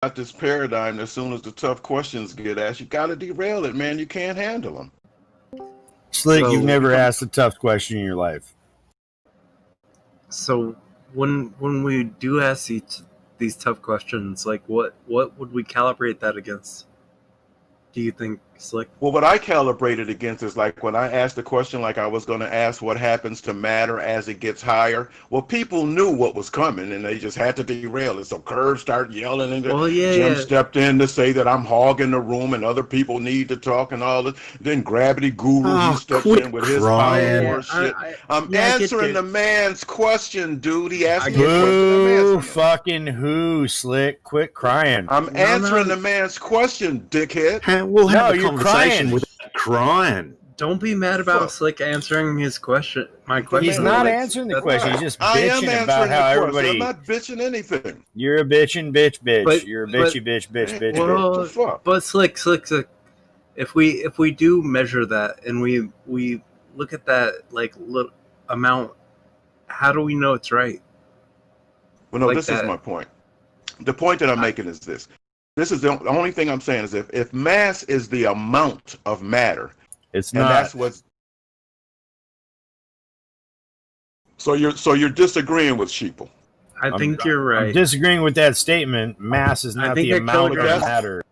got this paradigm. As soon as the tough questions get asked, you got to derail it, man. You can't handle them. Slick, So- you've never asked a tough question in your life. So when we do ask these tough questions, like what would we calibrate that against? Do you think, Slick? Well, what I calibrated against is like when I asked the question, like I was going to ask what happens to matter as it gets higher. Well, people knew what was coming and they just had to derail it. So Curve started yelling and Well, yeah, Jim yeah. stepped in to say that I'm hogging the room and other people need to talk and all this. Then Gravity Guru, he steps quit in with his crying. hardcore shit. I'm yeah, I get answering you. the man's question, dude. He asked I me get a question. I'm Who answering it. fucking who, Slick? Quit crying. I'm No, answering no. the man's question, dickhead. We'll have No, a you're conversation crying. without crying. Don't be mad about Fuck. Slick answering his question. My question. He's not like, answering the that's question. right. He's just I am bitching answering about the how question. everybody. I'm not bitching anything. You're a bitchin' bitch. But- You're a but- bitchy bitch. Well, What the fuck? but Slick, if we do measure that and we look at that like little amount, how do we know it's right? Well, no, like this is that. my point. The point that I'm making is this. This is the only thing I'm saying is if mass is the amount of matter, It's and not. that's what's. So you're disagreeing with Sheeple. I think you're I'm right. disagreeing with that statement. Mass is I not think the a amount of kilogram- matter.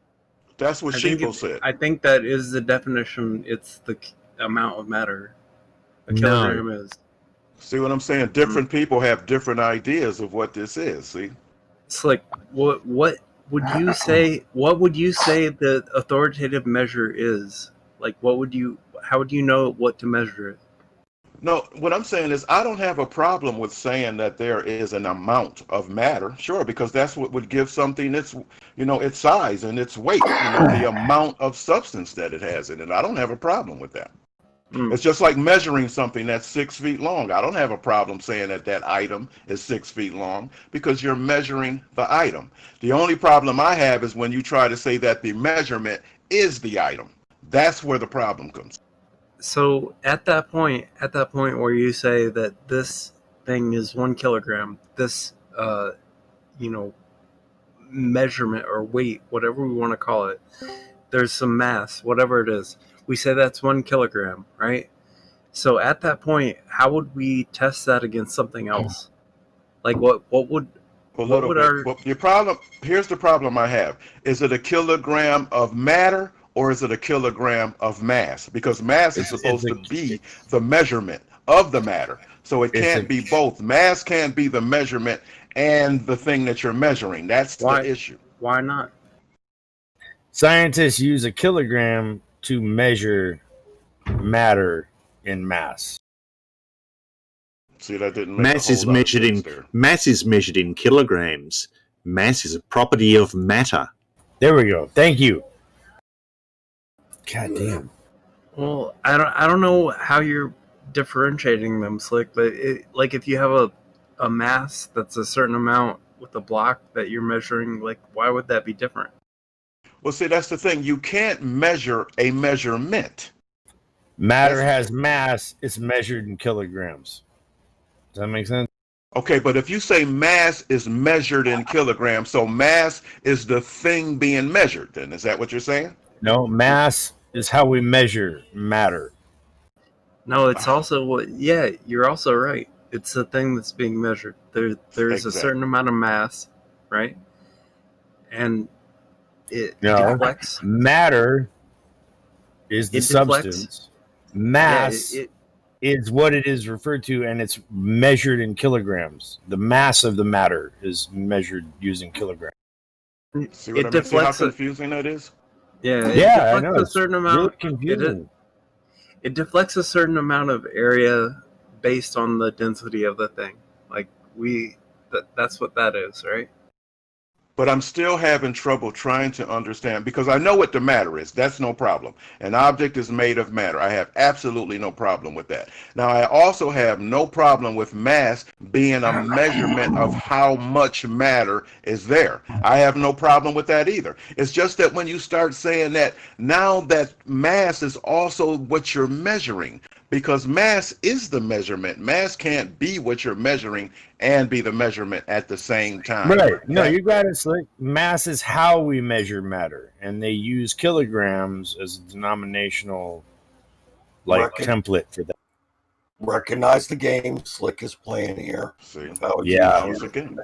That's what I think Sheeple said. I think that is the definition. It's the amount of matter a No. kilogram is. See what I'm saying? Different people have different ideas of what this is. See? It's like what would you say? What would you say the authoritative measure is? Like, what would you? How would you know what to measure it? No, what I'm saying is I don't have a problem with saying that there is an amount of matter. Sure, because that's what would give something its, its size and its weight, the amount of substance that it has in it. I don't have a problem with that. Mm. It's just like measuring something that's 6 feet long. I don't have a problem saying that item is 6 feet long because you're measuring the item. The only problem I have is when you try to say that the measurement is the item. That's where the problem comes. So at that point where you say that this thing is 1 kilogram, this measurement or weight, whatever we want to call it, there's some mass, whatever it is. We say that's 1 kilogram, right? So at that point, how would we test that against something else? Like what would Your problem, here's the problem I have. Is it a kilogram of matter or is it a kilogram of mass? Because mass is supposed to be the measurement of the matter. So it can't be both. Mass can't be the measurement and the thing that you're measuring. That's the issue. Why not? Scientists use a kilogram to measure matter in mass. See, that didn't make Mass a is whole lot of measured in sense there. mass is measured in kilograms. Mass is a property of matter. There we go. Thank you. God damn. Well, I don't know how you're differentiating them, Slick, but like if you have a mass that's a certain amount with a block that you're measuring, like why would that be different? Well, see, that's the thing. You can't measure a measurement. Matter has mass. It's measured in kilograms. Does that make sense? Okay, but if you say mass is measured in kilograms, so mass is the thing being measured, then is that what you're saying? No, mass is how we measure matter. No, it's also what. Yeah, you're also right. It's the thing that's being measured. There's Exactly. a certain amount of mass, right? And it No, deflects. matter is the It deflects. substance. Mass Yeah, is what it is referred to, and it's measured in kilograms. The mass of the matter is measured using kilograms. See what I mean? See how confusing that is? Yeah, Yeah, I deflects know. a certain amount. Really confusing. It deflects a certain amount of area based on the density of the thing. Like that's what that is, right? But I'm still having trouble trying to understand because I know what the matter is. That's no problem. An object is made of matter. I have absolutely no problem with that. Now, I also have no problem with mass being a measurement of how much matter is there. I have no problem with that either. It's just that when you start saying that now that mass is also what you're measuring, because mass is the measurement. Mass can't be what you're measuring and be the measurement at the same time. Right. No, you got it, Slick. Mass is how we measure matter, and they use kilograms as a denominational template for that. Recognize the game Slick is playing here. See, Yeah. now it's a game.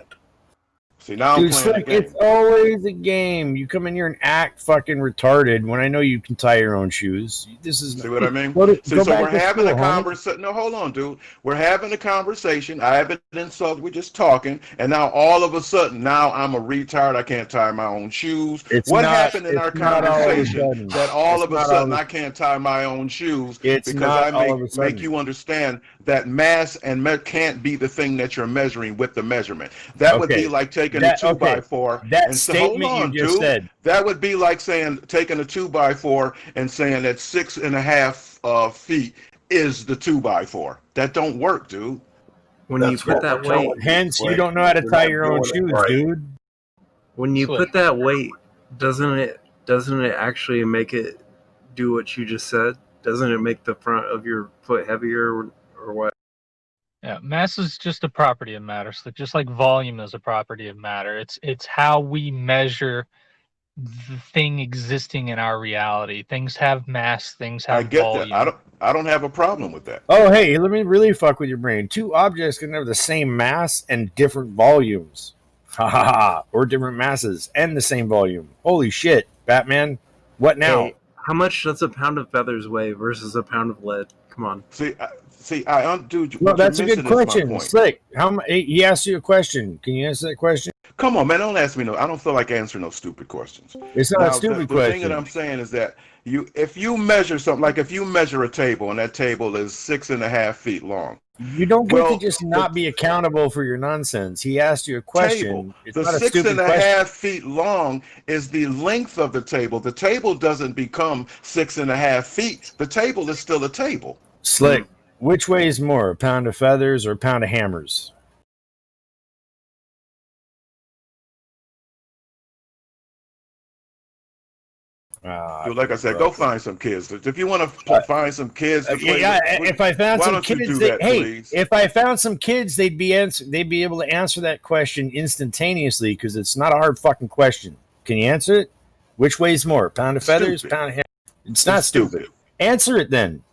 See, now I'm Dude, playing Slick, a game. it's always a game. You come in here and act fucking retarded when I know you can tie your own shoes. This is See what I mean? See, so we're having a conversation. No, hold on, dude. We're having a conversation. I haven't insulted. We're just talking, and now all of a sudden, now I'm a retard. I can't tie my own shoes. What happened in our conversation that all of a sudden I can't tie my own shoes because I make you understand that mass and can't be the thing that you're measuring with the measurement. That would be like taking a 2x4 and statement hold on, you just said. That would be like saying taking a 2x4 and saying that 6.5 feet is the 2x4. That don't work, dude. When you put that weight, hence you don't know how to tie your own shoes, dude. When you put that weight, doesn't it actually make it do what you just said? Doesn't it make the front of your foot heavier or what? Yeah, mass is just a property of matter. So just like volume is a property of matter. It's how we measure the thing existing in our reality. Things have mass, things have volume. That. I don't have a problem with that. Oh, hey, let me really fuck with your brain. Two objects can have the same mass and different volumes. Ha ha ha. Or different masses and the same volume. Holy shit, Batman. What now? Hey, how much does a pound of feathers weigh versus a pound of lead? Come on. Dude. Well, that's a good question. Slick, he asked you a question. Can you answer that question? Come on, man. Don't ask me I don't feel like answering no stupid questions. It's not a stupid question. The thing that I'm saying is that if you measure something, like if you measure a table and that table is 6.5 feet long, you don't get to just not be accountable for your nonsense. He asked you a question. The 6.5 feet long is the length of the table. The table doesn't become 6.5 feet. The table is still a table. Slick, which weighs more, a pound of feathers or a pound of hammers? Dude, like I said, go find some kids. If you want to find some kids, if I found some kids, if I found some kids, they'd be able to answer that question instantaneously because it's not a hard fucking question. Can you answer it? Which weighs more, pound of feathers, pound of hammers? It's not stupid. Answer it then.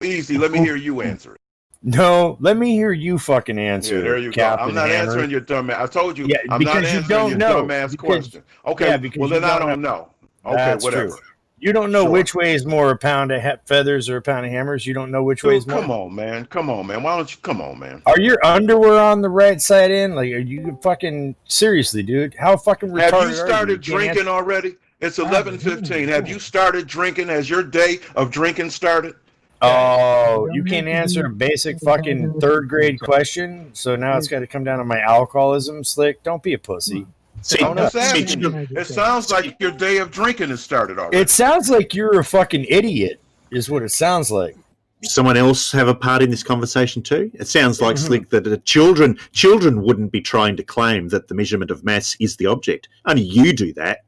Easy. Let me hear you answer it. No, let me hear you fucking answer. Yeah, there you Captain go. I'm not Hammer. answering your dumb ass. I told you, I'm because not answering your dumb ass question. Okay, well then I don't know. Okay, that's whatever. True. You don't know which weighs more, a pound of feathers or a pound of hammers. You don't know which weighs more. Come on, man. Why don't you come on, man? Are your underwear on the right side in? Like, are you fucking seriously, dude? How fucking retarded Have you started drinking already? It's 11:15. Have you started drinking? Has your day of drinking started? Oh, you can't answer a basic fucking third grade question, so now it's got to come down to my alcoholism. Slick, don't be a pussy. It sounds like your day of drinking has started already. It sounds like you're a fucking idiot, is what it sounds like. Someone else have a part in this conversation too? It sounds like, Slick, that children wouldn't be trying to claim that the measurement of mass is the object. Only you do that.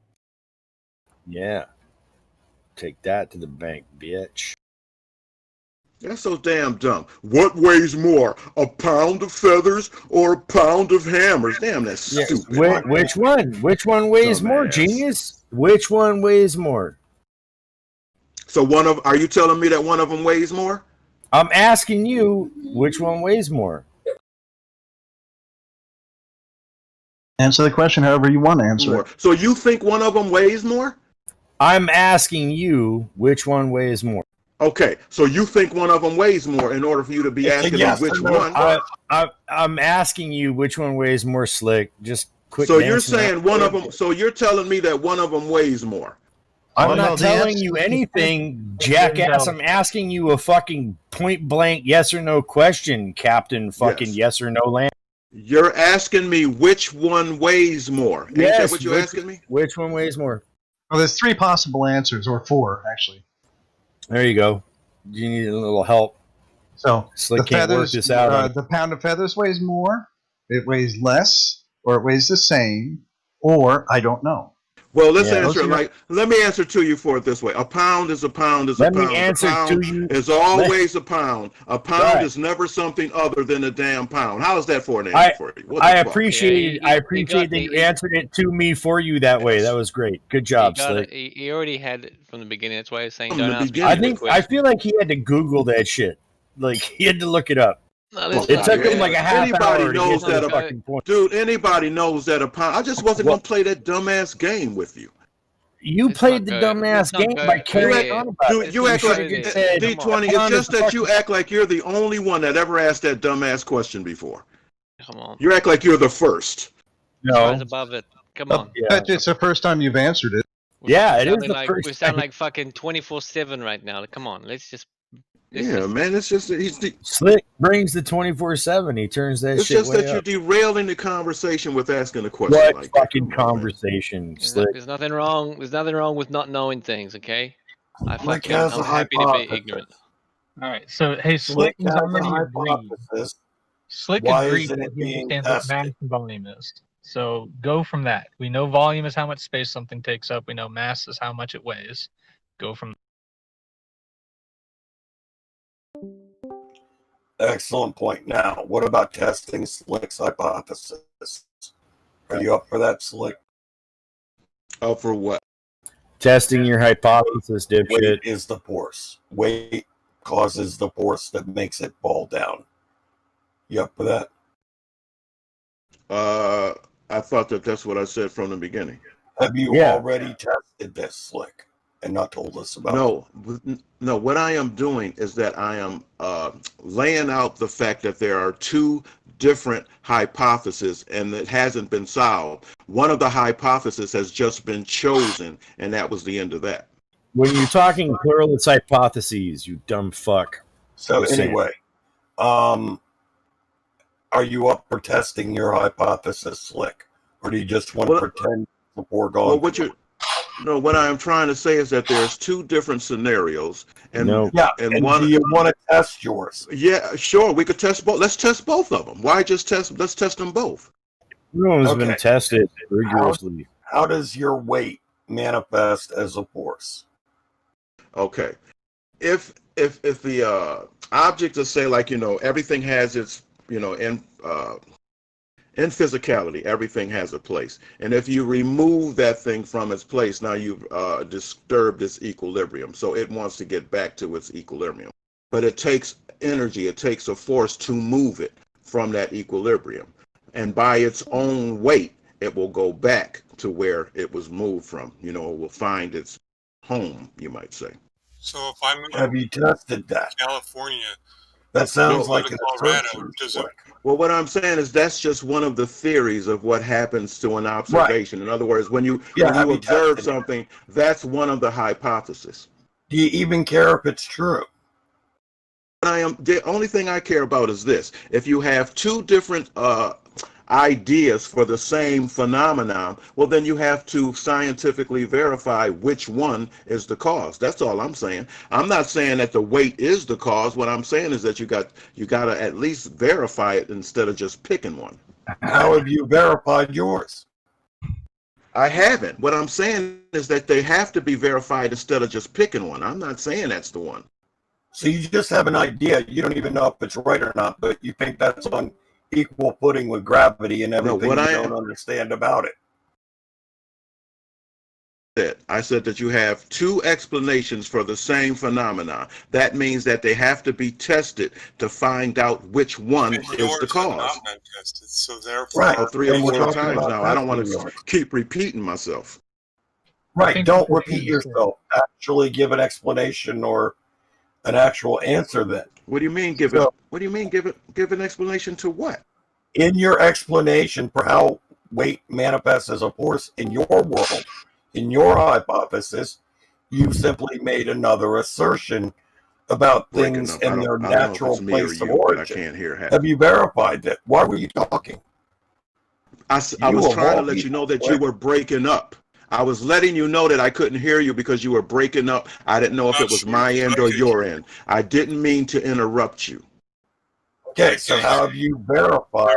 Yeah. Take that to the bank, bitch. That's so damn dumb. What weighs more, a pound of feathers or a pound of hammers? Damn, that's stupid. Which one? Which one weighs more, genius? Which one weighs more? So are you telling me that one of them weighs more? I'm asking you, which one weighs more? Answer the question however you want to answer it. So you think one of them weighs more? I'm asking you, which one weighs more? Okay, so you think one of them weighs more in order for you to be asking me which one? I'm asking you which one weighs more, Slick. Just quit. So you're saying one of them. So you're telling me that one of them weighs more. I'm not telling you anything, jackass. I'm asking you a fucking point blank yes or no question, Captain. Fucking yes or no land. You're asking me which one weighs more. Is that what you're asking me? Which one weighs more? Well, there's 3 possible answers, or 4 actually. There you go. You need a little help. So Slick can't work this out. The pound of feathers weighs more, it weighs less, or it weighs the same, or I don't know. Well, let's answer it like, let me answer to you for it this way. A pound is a pound is a pound. A pound is always a pound. A pound is never something other than a damn pound. How is that for an answer for you? I appreciate that you answered it to me for you that way. That was great. Good job, Slick. He already had it from the beginning. That's why I was saying don't ask me. I feel like he had to Google that shit. Like he had to look it up. No, it took him like a half anybody hour knows to get that fucking point. Dude, anybody knows that a pound. I just wasn't gonna play that dumbass game with you. You played the dumbass game by carrying on about it. You act like D20. It's just that you act like you're the only one that ever asked that dumbass question before. Come on. You act like you're the first. No. Above it. Come on. It's the first time you've answered it. Yeah, it is the first. We sound like fucking 24/7 right now. Come on, let's just. Man, it's just Slick brings the 24/7. He turns that. It's shit just that up. you're derailing the conversation with asking a question. What like fucking conversation, Slick? There's nothing wrong. There's nothing wrong with not knowing things. Okay, I'm happy to be ignorant. All right, so hey, Slick has already agreed. Slick agreed that he understands what mass and volume is. So go from that. We know volume is how much space something takes up. We know mass is how much it weighs. Go from. Excellent point. Now, what about testing Slick's hypothesis? Are you up for that, Slick? Up for what? Testing your hypothesis, dipshit. Weight is the force. Weight causes the force that makes it fall down. You up for that? I thought that's what I said from the beginning. Have you already tested this, Slick, and not told us about it? No, what I am doing is that I am laying out the fact that there are two different hypotheses and it hasn't been solved. One of the hypotheses has just been chosen, and that was the end of that. When you're talking plural, it's hypotheses, you dumb fuck. So anyway, are you up for testing your hypothesis, Slick? Or do you just want to pretend the foregone? Well, what I am trying to say is that there's two different scenarios, and and one. Do you want to test yours? Yeah, sure. We could test both. Let's test both of them. Why just test? Let's test them both. Everyone's been tested rigorously. How does your weight manifest as a force? Okay, if the object is, say, like, everything has its, in physicality, everything has a place. And if you remove that thing from its place, now you've disturbed its equilibrium. So it wants to get back to its equilibrium. But it takes energy, it takes a force to move it from that equilibrium. And by its own weight, it will go back to where it was moved from. It will find its home, you might say. So if I move Have you tested that? California, that sounds like an Colorado, Well, what I'm saying is that's just one of the theories of what happens to an observation. Right. In other words, when you observe something, that's one of the hypotheses. Do you even care if it's true? The only thing I care about is this. If you have two different ideas for the same phenomenon, well, then you have to scientifically verify which one is the cause. That's all I'm saying. I'm not saying that the weight is the cause. What I'm saying is that you got to at least verify it instead of just picking one. How have you verified yours? I haven't. What I'm saying is that they have to be verified instead of just picking one. I'm not saying that's the one. So you just have an idea. You don't even know if it's right or not, but you think that's on equal footing with gravity and everything you don't understand about it. I said that you have two explanations for the same phenomenon. That means that they have to be tested to find out which one is the cause. Tested, so therefore, 3 or 4 times now. I don't want to keep repeating myself. Right. Don't repeat yourself. Actually give an explanation or an actual answer then. What do you mean give it? What do you mean give an explanation to what? In your explanation for how weight manifests as a force in your world, in your hypothesis, you simply made another assertion about things in their natural place of origin. I can't hear. Have you verified that? Why were you talking? I was trying to let you know that you were breaking up. I was letting you know that I couldn't hear you because you were breaking up. I didn't know if it was my end or your end. I didn't mean to interrupt you. Okay, so how have you verified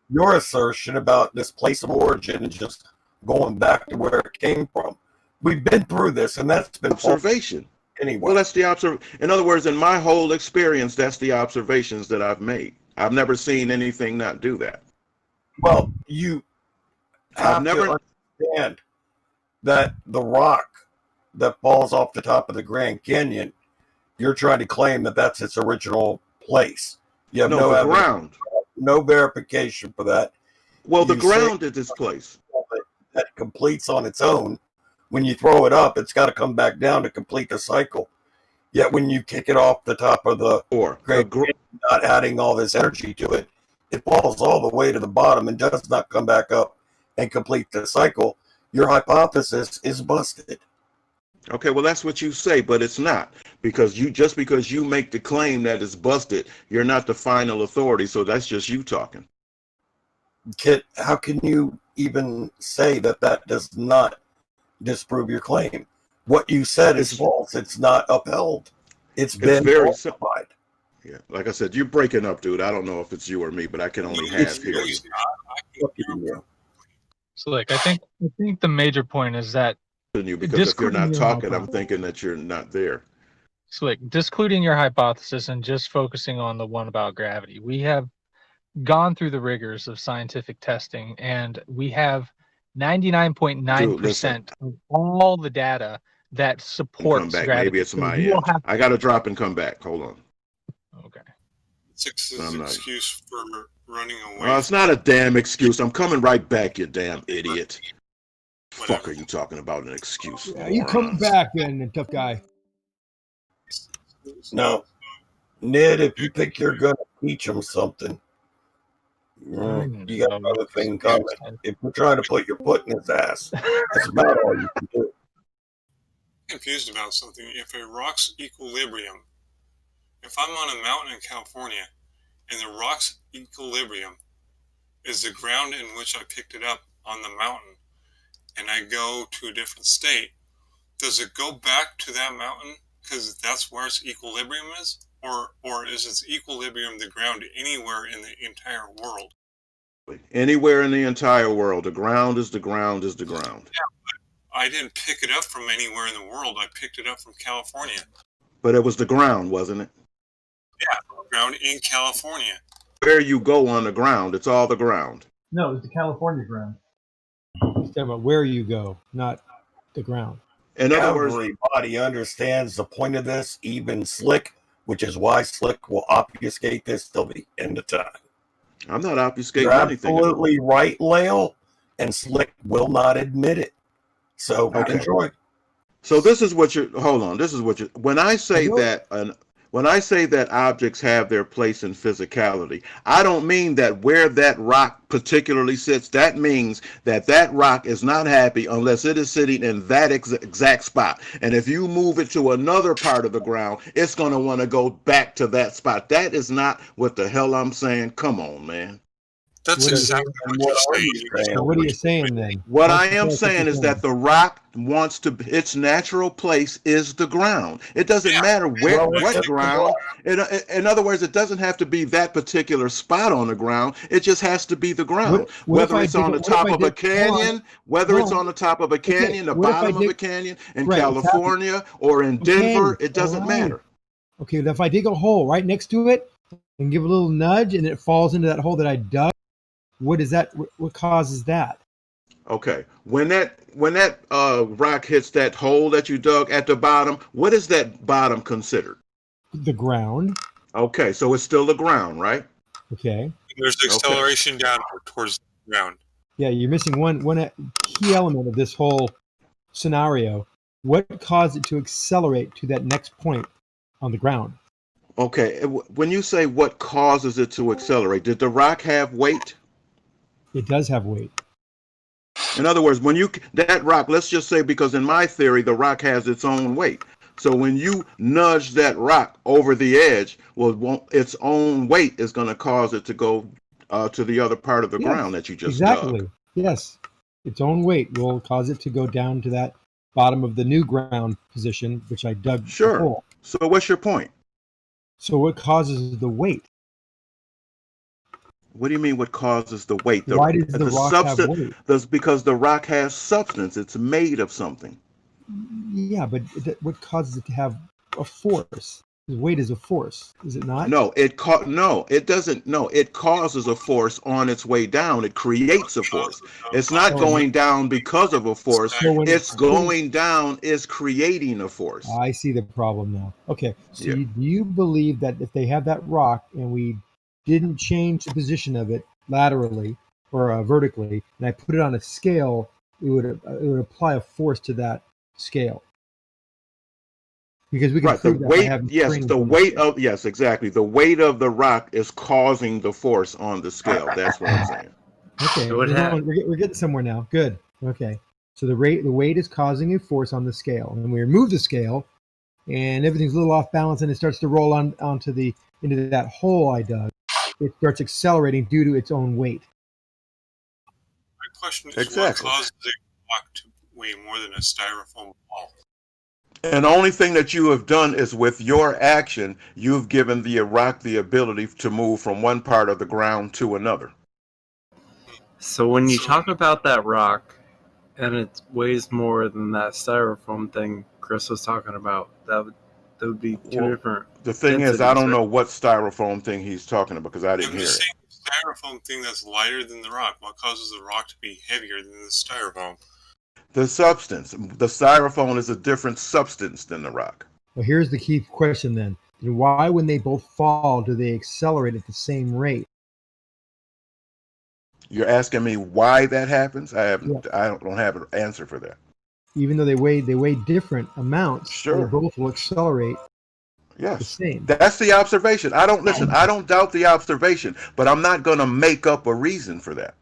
your assertion about this place of origin and just going back to where it came from. We've been through this, and that's been observation. Anyway. Well, that's the in other words, in my whole experience, that's the observations that I've made. I've never seen anything not do that. Well, you have to understand that the rock that falls off the top of the Grand Canyon, you're trying to claim that that's its original place. You have no evidence, ground, no verification for that. Well, the ground is its place. That completes on its own. When you throw it up, it's got to come back down to complete the cycle. Yet when you kick it off the top of the Grand Canyon, not adding all this energy to it, it falls all the way to the bottom and does not come back up and complete the cycle. Your hypothesis is busted. Okay, well, that's what you say, but it's not, because because you make the claim that it's busted, you're not the final authority, so that's just you talking. How can you even say that that does not disprove your claim? What you said is false. It's not upheld. It's been very falsified. Yeah, like I said, you're breaking up, dude. I don't know if it's you or me, but I can only half hear you. So, like, I think the major point is that because if you're not talking, I'm thinking that you're not there. So, like, discluding your hypothesis and just focusing on the one about gravity, we have gone through the rigors of scientific testing, and we have 99.9% of all the data that supports come back. gravity. Maybe it's my end. I got to drop and come back. Hold on. Okay. It's an excuse for running away. Well, it's not a damn excuse. I'm coming right back, you damn idiot. Whatever. Fuck are you talking about an excuse? Yeah, you come back then, tough guy. No. Ned, if you think you're going to teach him something, you got another thing coming. If you're trying to put your foot in his ass, that's about all you can do. I'm confused about something. If a rock's equilibrium, if I'm on a mountain in California and the rock's equilibrium is the ground in which I picked it up on the mountain, and I go to a different state, does it go back to that mountain because that's where its equilibrium is? Or is its equilibrium the ground anywhere in the entire world? Anywhere in the entire world. The ground is the ground is the ground. Yeah, but I didn't pick it up from anywhere in the world. I picked it up from California. But it was the ground, wasn't it? Yeah, the ground in California. Where you go on the ground, it's all the ground. No, it's the California ground. He's talking about where you go, not the ground. In other words, everybody understands the point of this, even Slick, which is why Slick will obfuscate this till the end of time. I'm not obfuscating You're anything. Absolutely right, Lael, and Slick will not admit it. So enjoy. So this is what you're. Hold on. This is what you. When I say that objects have their place in physicality, I don't mean that where that rock particularly sits. That means that rock is not happy unless it is sitting in that exact spot. And if you move it to another part of the ground, it's going to want to go back to that spot. That is not what the hell I'm saying. Come on, man. That's exactly what you're saying. So what are you saying then? What I am saying is that the rock wants to, its natural place is the ground. It doesn't matter what ground. In other words, it doesn't have to be that particular spot on the ground. It just has to be the ground. Whether it's on the top of a canyon, the bottom of a canyon in California or in Denver, it doesn't matter. Okay, if I dig a hole right next to it and give a little nudge and it falls into that hole that I dug, what is that? What causes that? Okay, when that rock hits that hole that you dug at the bottom, what is that bottom considered? The ground. Okay, so it's still the ground, right? Okay. There's acceleration downward towards the ground. Yeah, you're missing one key element of this whole scenario. What caused it to accelerate to that next point on the ground? Okay, when you say what causes it to accelerate, did the rock have weight? It does have weight. In other words, that rock, let's just say, because in my theory, the rock has its own weight. So when you nudge that rock over the edge, its own weight is going to cause it to go to the other part of the ground that you just dug. Yes. Its own weight will cause it to go down to that bottom of the new ground position, which I dug. Sure. Before. So what's your point? So what causes the weight? What do you mean what causes the weight? Why does the rock have weight? Because the rock has substance. It's made of something. Yeah, but what causes it to have a force? Weight is a force, is it not? No, it doesn't. No, it causes a force on its way down. It creates a force. It's not going down because of a force. It's going down is creating a force. I see the problem now. Okay, so do you believe that if they have that rock and we didn't change the position of it laterally or vertically, and I put it on a scale, it would apply a force to that scale? Because we can prove the that weight, by having yes, exactly. The weight of the rock is causing the force on the scale. That's what I'm saying. Okay, we're getting somewhere now. Good. Okay, so the weight is causing a force on the scale, and we remove the scale, and everything's a little off balance, and it starts to roll into that hole I dug. It starts accelerating due to its own weight. My question is, what causes a rock to weigh more than a styrofoam ball? And the only thing that you have done is with your action, you've given the rock the ability to move from one part of the ground to another. So when you talk about that rock, and it weighs more than that styrofoam thing Chris was talking about, that would be two different. The thing is, I don't know what styrofoam thing he's talking about because I didn't hear it. Styrofoam thing that's lighter than the rock. What causes the rock to be heavier than the styrofoam? The substance. The styrofoam is a different substance than the rock. Well, here's the key question then. Why, when they both fall, do they accelerate at the same rate? You're asking me why that happens? I don't have an answer for that. Even though they weigh different amounts, sure, they both will accelerate. Yes, the same. That's the observation. I don't doubt the observation, but I'm not going to make up a reason for that.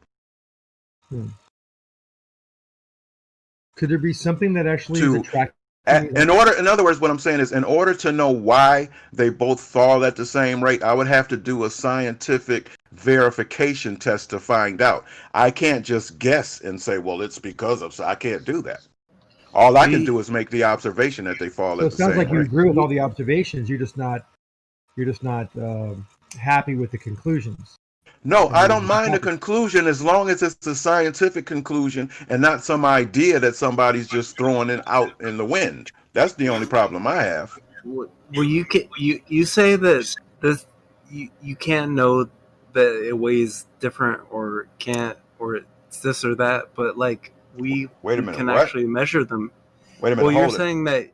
Could there be something that actually is attractive? In other words, what I'm saying is, in order to know why they both fall at the same rate, I would have to do a scientific verification test to find out. I can't just guess and say, well, it's because of. So I can't do that. All I can do is make the observation that they fall at the same rate. It sounds like you agree with all the observations. You're just not happy with the conclusions. No, I don't mind the conclusion as long as it's a scientific conclusion and not some idea that somebody's just throwing it out in the wind. That's the only problem I have. Well, you say that you can't know that it weighs different or can't or it's this or that, but like we can actually measure them. Wait a minute. Well, you're saying that.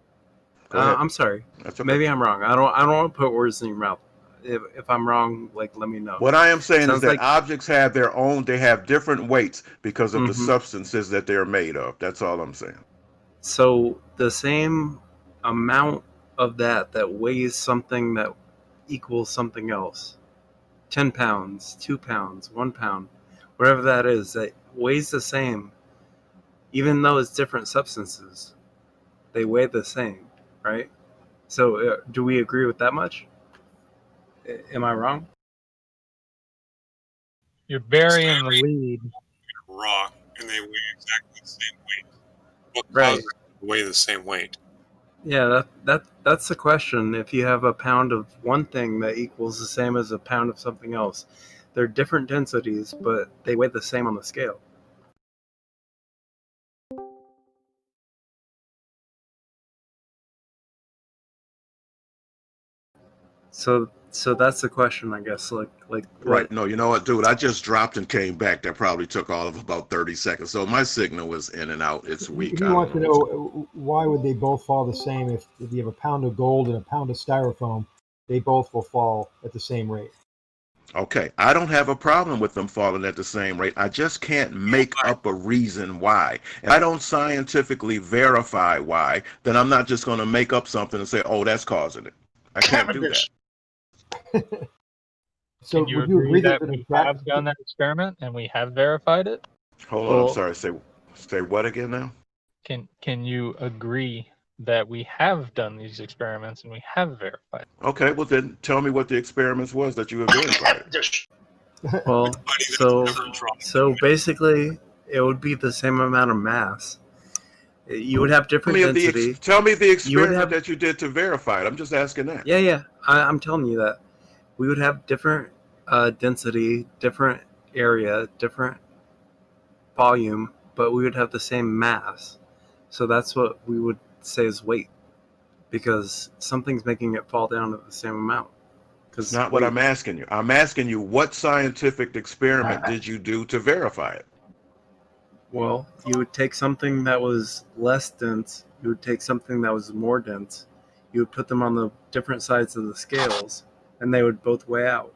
I'm sorry. That's okay. Maybe I'm wrong. I don't want to put words in your mouth. If I'm wrong, like let me know. What I am saying is that objects have their own. They have different weights because of the substances that they're made of. That's all I'm saying. So the same amount of that weighs something that equals something else, 10 pounds, 2 pounds, 1 pound, whatever that is, that weighs the same, even though it's different substances. They weigh the same, right? So do we agree with that much? Am I wrong? You're burying the lead. Rock, and they weigh exactly the same weight. What causes them to weigh the same weight? Yeah, that's the question. If you have a pound of one thing that equals the same as a pound of something else, they're different densities, but they weigh the same on the scale. So that's the question, I guess. Like right. No, you know what, dude? I just dropped and came back. That probably took all of about 30 seconds. So my signal was in and out. It's weak. You want to know why would they both fall the same? If you have a pound of gold and a pound of styrofoam, they both will fall at the same rate. Okay, I don't have a problem with them falling at the same rate. I just can't make up a reason why. If I don't scientifically verify why, then I'm not just going to make up something and say, oh, that's causing it. I can't do that. So would you agree that we have done that experiment and we have verified it? Hold on, I'm sorry. Say what again now? Can you agree that we have done these experiments and we have verified it? Okay, well then tell me what the experiments was that you have verified. Well, so basically it would be the same amount of mass. You would have different density. Tell me the experiment that you did to verify it. I'm just asking that. Yeah. I'm telling you that. We would have different density, different area, different volume, but we would have the same mass. So that's what we would say is weight, because something's making it fall down to the same amount. It's not what I'm asking you. I'm asking you, what scientific experiment did you do to verify it? Well, you would take something that was less dense, you would take something that was more dense, you would put them on the different sides of the scales, and they would both weigh out.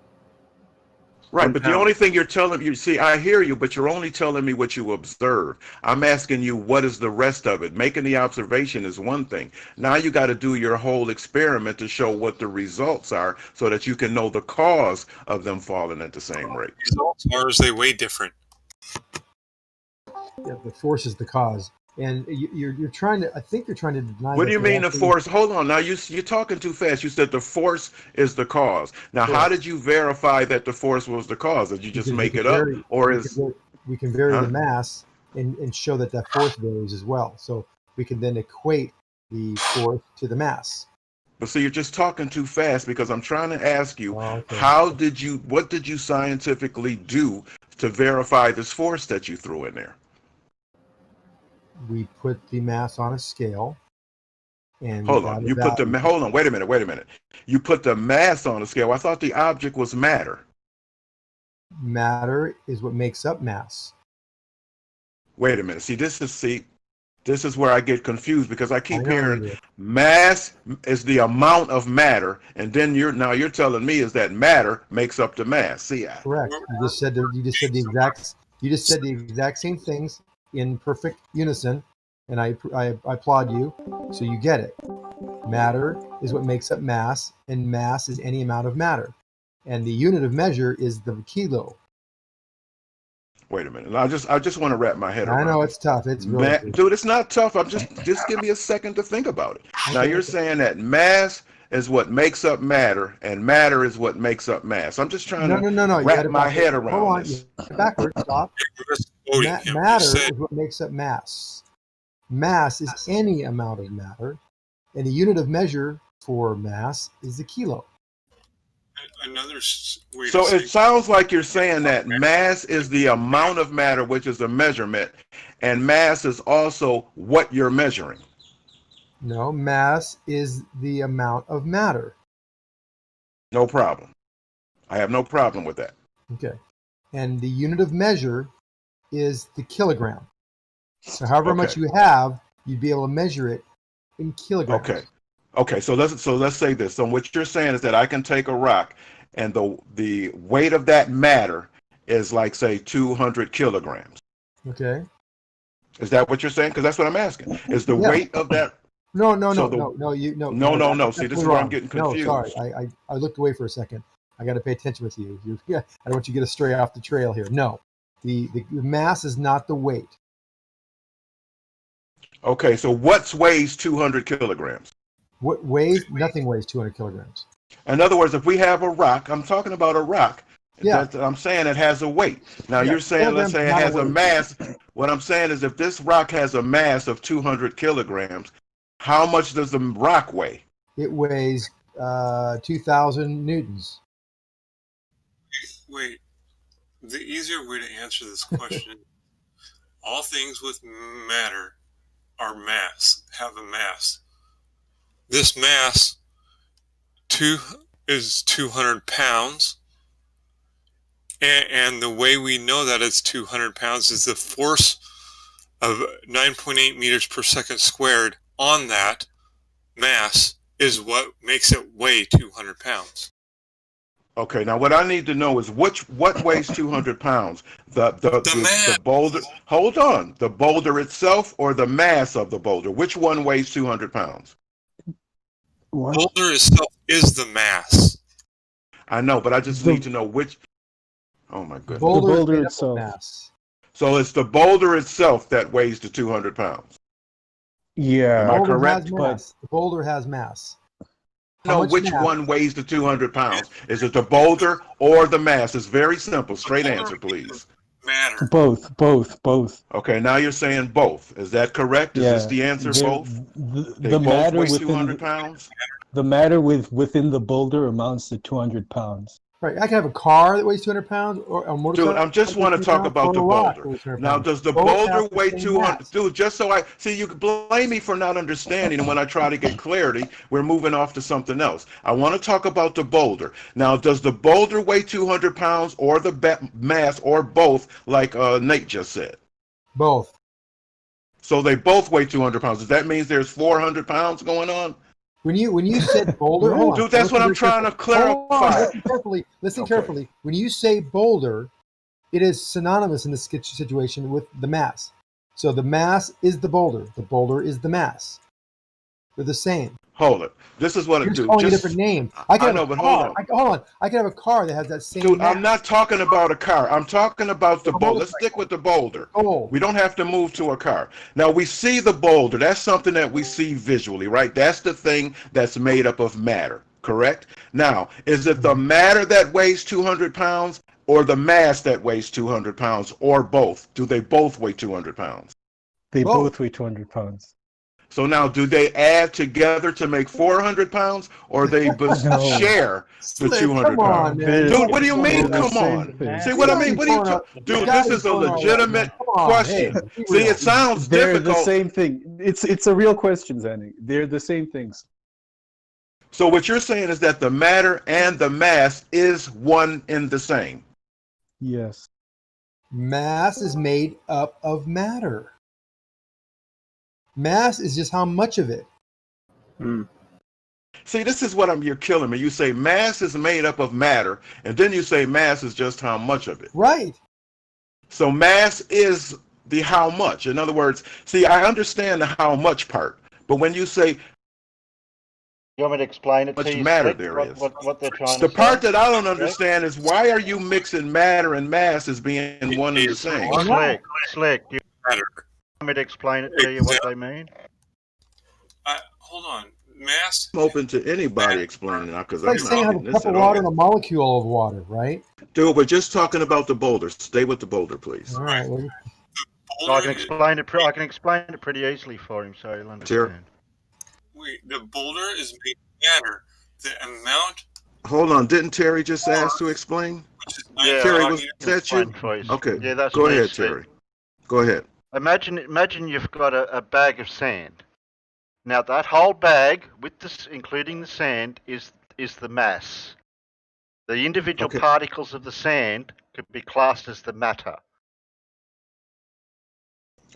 Right, but the only thing you're telling me, see, I hear you, but you're only telling me what you observe. I'm asking you, what is the rest of it? Making the observation is one thing. Now you got to do your whole experiment to show what the results are so that you can know the cause of them falling at the same rate. Results are as they weigh different. Yeah, the force is the cause. And you're trying to, I think you're trying to deny. What do you mean the force? Hold on. Now you're talking too fast. You said the force is the cause. Now, how did you verify that the force was the cause? Did you just make it up, or is we can vary the mass and show that force varies as well. So we can then equate the force to the mass. But see, you're just talking too fast, because I'm trying to ask you, what did you scientifically do to verify this force that you threw in there? We put the mass on a scale, and hold on. You put the hold on. Wait a minute. You put the mass on a scale. I thought the object was matter. Matter is what makes up mass. Wait a minute. This is where I get confused, because I keep hearing mass is the amount of matter, and then you're telling me is that matter makes up the mass. See, correct. You just said the exact same things in perfect unison, and I applaud you. So you get it. Matter is what makes up mass, and mass is any amount of matter, and the unit of measure is the kilo. Wait a minute. I just want to wrap my head around. I know it's tough. It's really dude. It's not tough. I'm just give me a second to think about it. Now you're saying that mass is what makes up matter, and matter is what makes up mass. I'm just trying to wrap my head around this. Backwards. Stop. Matter is what makes up mass. Mass is any amount of matter, and the unit of measure for mass is the kilo. Another way so it sounds like you're saying that mass is the amount of matter, which is a measurement, and mass is also what you're measuring. No, mass is the amount of matter. No problem. I have no problem with that. Okay. And the unit of measure is the kilogram. So however much you have, you'd be able to measure it in kilograms. Okay. So let's say this. So what you're saying is that I can take a rock, and the weight of that matter is like, say, 200 kilograms. Okay. Is that what you're saying? Because that's what I'm asking. Is the weight of that? No. See, this is where I'm getting confused. No, sorry. I looked away for a second. I got to pay attention with you. I don't want you to get astray off the trail here. No, the mass is not the weight. Okay, so what weighs 200 kilograms? What weighs? Nothing weighs 200 kilograms. In other words, if we have a rock, I'm talking about a rock. Yeah. I'm saying it has a weight. Now you're saying, let's say it has a mass. What I'm saying is, if this rock has a mass of 200 kilograms, how much does the rock weigh? It weighs 2,000 newtons. Wait. The easier way to answer this question, all things with matter are mass, have a mass. This mass is 200 pounds. And the way we know that it's 200 pounds is the force of 9.8 meters per second squared on that mass is what makes it weigh 200 pounds. Okay, now what I need to know is what weighs 200 pounds? The boulder. Hold on, the boulder itself or the mass of the boulder? Which one weighs 200 pounds? What? Boulder itself is the mass. I know, but I just need to know which. Oh my goodness. The boulder itself. Mass. So it's the boulder itself that weighs the 200 pounds. Yeah. Am I correct? The boulder has mass. No, which one weighs the 200 pounds? Is it the boulder or the mass? It's very simple. Straight answer, please. Matter. Both. Okay, now you're saying both. Is that correct? Is this the answer, both? The matter weigh within 200 pounds? The matter within the boulder amounts to 200 pounds. Right. I can have a car that weighs 200 pounds or a motorcycle. Dude, I just want to talk about the boulder. Now, does the boulder weigh 200? Dude, just so I see, you can blame me for not understanding, and when I try to get clarity, we're moving off to something else. I want to talk about the boulder. Now, does the boulder weigh 200 pounds or the mass or both, like Nate just said? Both. So they both weigh 200 pounds. Does that mean there's 400 pounds going on? When you said boulder, hold on. Dude, that's what I'm trying to clarify. Listen carefully. When you say boulder, it is synonymous in this situation with the mass. So the mass is the boulder. The boulder is the mass. They're the same. Hold it. This is what it do. Calling a different name. I know, but hold on. Hold on. I can have a car that has that same. Dude, mass. I'm not talking about a car. I'm talking about the boulder. Let's stick with the boulder. Oh. We don't have to move to a car. Now, we see the boulder. That's something that we see visually, right? That's the thing that's made up of matter, correct? Now, is it the matter that weighs 200 pounds or the mass that weighs 200 pounds or both? Do they both weigh 200 pounds? They both weigh 200 pounds. So now, do they add together to make 400 pounds, or they share the 200 pounds? Dude, what do you mean? Come on. See what I mean? What do you? Dude, this is a legitimate question. See, it sounds difficult. They're the same thing. It's a real question, Zanny. They're the same things. So what you're saying is that the matter and the mass is one and the same. Yes. Mass is made up of matter. Mass is just how much of it. See, this is what you're killing me. You say mass is made up of matter, and then you say mass is just how much of it. Right. So mass is the how much. In other words, see, I understand the how much part, but when you say you want me to explain it to you? Matter there is. What they're trying the to part say? that I don't understand is why are you mixing matter and mass as being one and the same? Slick. You want me to explain it to you what they mean? Hold on. Mass. I'm open to anybody explaining that because it's like saying have a cup of water and a molecule of water, right? Dude, we're just talking about the boulder. Stay with the boulder, please. All right. So I can explain it. I can explain it pretty easily for him, so he'll understand. Wait, the boulder is made of matter. The amount. Hold on. Didn't Terry just ask to explain? Yeah, Terry, was that you? Okay. Yeah, that's Go me, ahead, Steve. Terry. Go ahead. Imagine you've got a bag of sand. Now that whole bag, with this, including the sand, is the mass. The individual particles of the sand could be classed as the matter.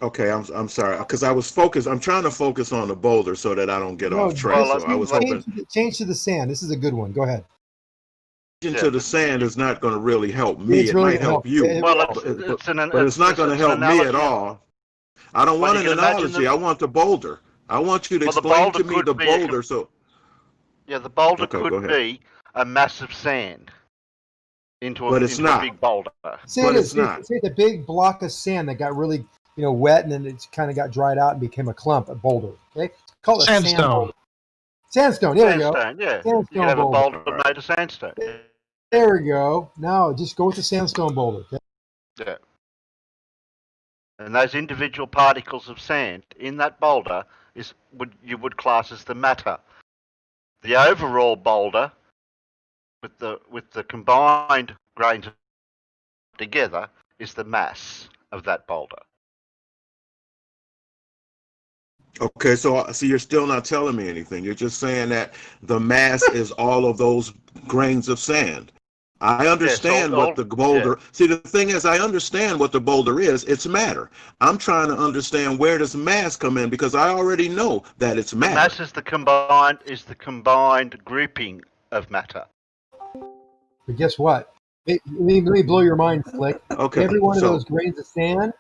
Okay, I'm sorry because I was focused. I'm trying to focus on the boulder so that I don't get off track. Well, so I was hoping change to the sand. This is a good one. Go ahead. Into the sand is not going to really help me. It might help you, well, but it's not going to help me at all. I don't want an analogy. I want the boulder. I want you to explain to me the boulder. The boulder could be a massive sand into a big boulder. Sand is not. Say it's a big block of sand that got really wet and then it kind of got dried out and became a clump, a boulder. Okay, call it sandstone. Sandstone. There we go. Yeah. Sandstone you can have boulder. A boulder made of sandstone. There we go. Now just go with the sandstone boulder. Okay? Yeah. And those individual particles of sand in that boulder you would class as the matter. The overall boulder, with the combined grains together, is the mass of that boulder. Okay, so you're still not telling me anything. You're just saying that the mass is all of those grains of sand. I understand what the boulder. Yeah. See, the thing is, I understand what the boulder is. It's matter. I'm trying to understand where does mass come in because I already know that it's matter. Mass is the combined grouping of matter. But guess what? Let me blow your mind, Slick. Okay. Every one of those grains of sand.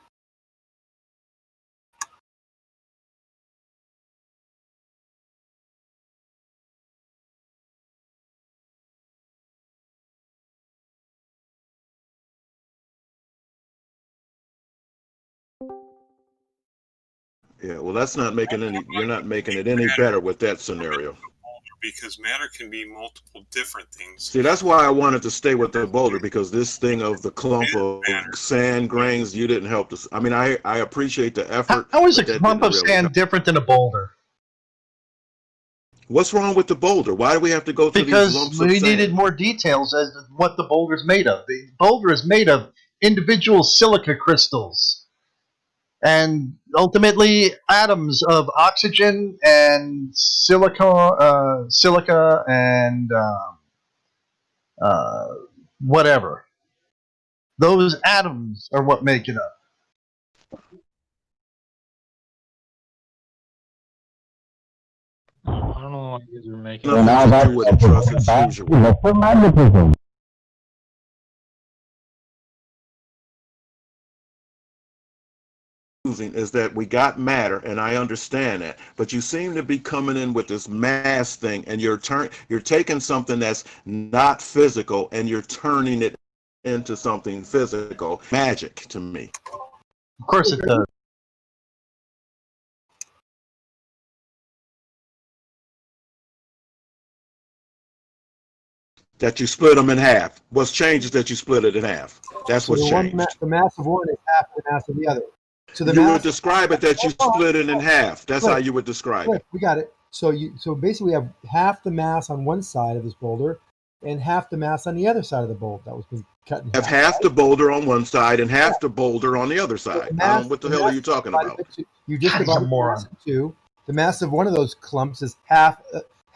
Yeah, well, that's not making any. You're not making it any better with that scenario. Because matter can be multiple different things. See, that's why I wanted to stay with the boulder because this thing of the clump of sand grains, you didn't help us. I mean, I appreciate the effort. How is a clump of sand different than a boulder? What's wrong with the boulder? Why do we have to go through these lumps of we sand? needed more details as to what the boulder's made of. The boulder is made of individual silica crystals and ultimately atoms of oxygen and silica and whatever. Those atoms are what make it up. I don't know why you guys are making Nothing to do with it, trust as usual. Electromagnetism. Is that we got matter, and I understand that, but you seem to be coming in with this mass thing, and you're taking something that's not physical and you're turning it into something physical. Magic to me. Of course it does. That you split them in half. What's changed is that you split it in half. That's what's changed. The mass of one is half the mass of the other. So the you would describe it that you split it in half. That's how you would describe it. We got it. So basically we have half the mass on one side of this boulder and half the mass on the other side of the boulder that was cut in half. Have half the boulder on one side and half the boulder on the other side. What the hell are you talking about? You just divided the mass in two. The mass of one of those clumps is half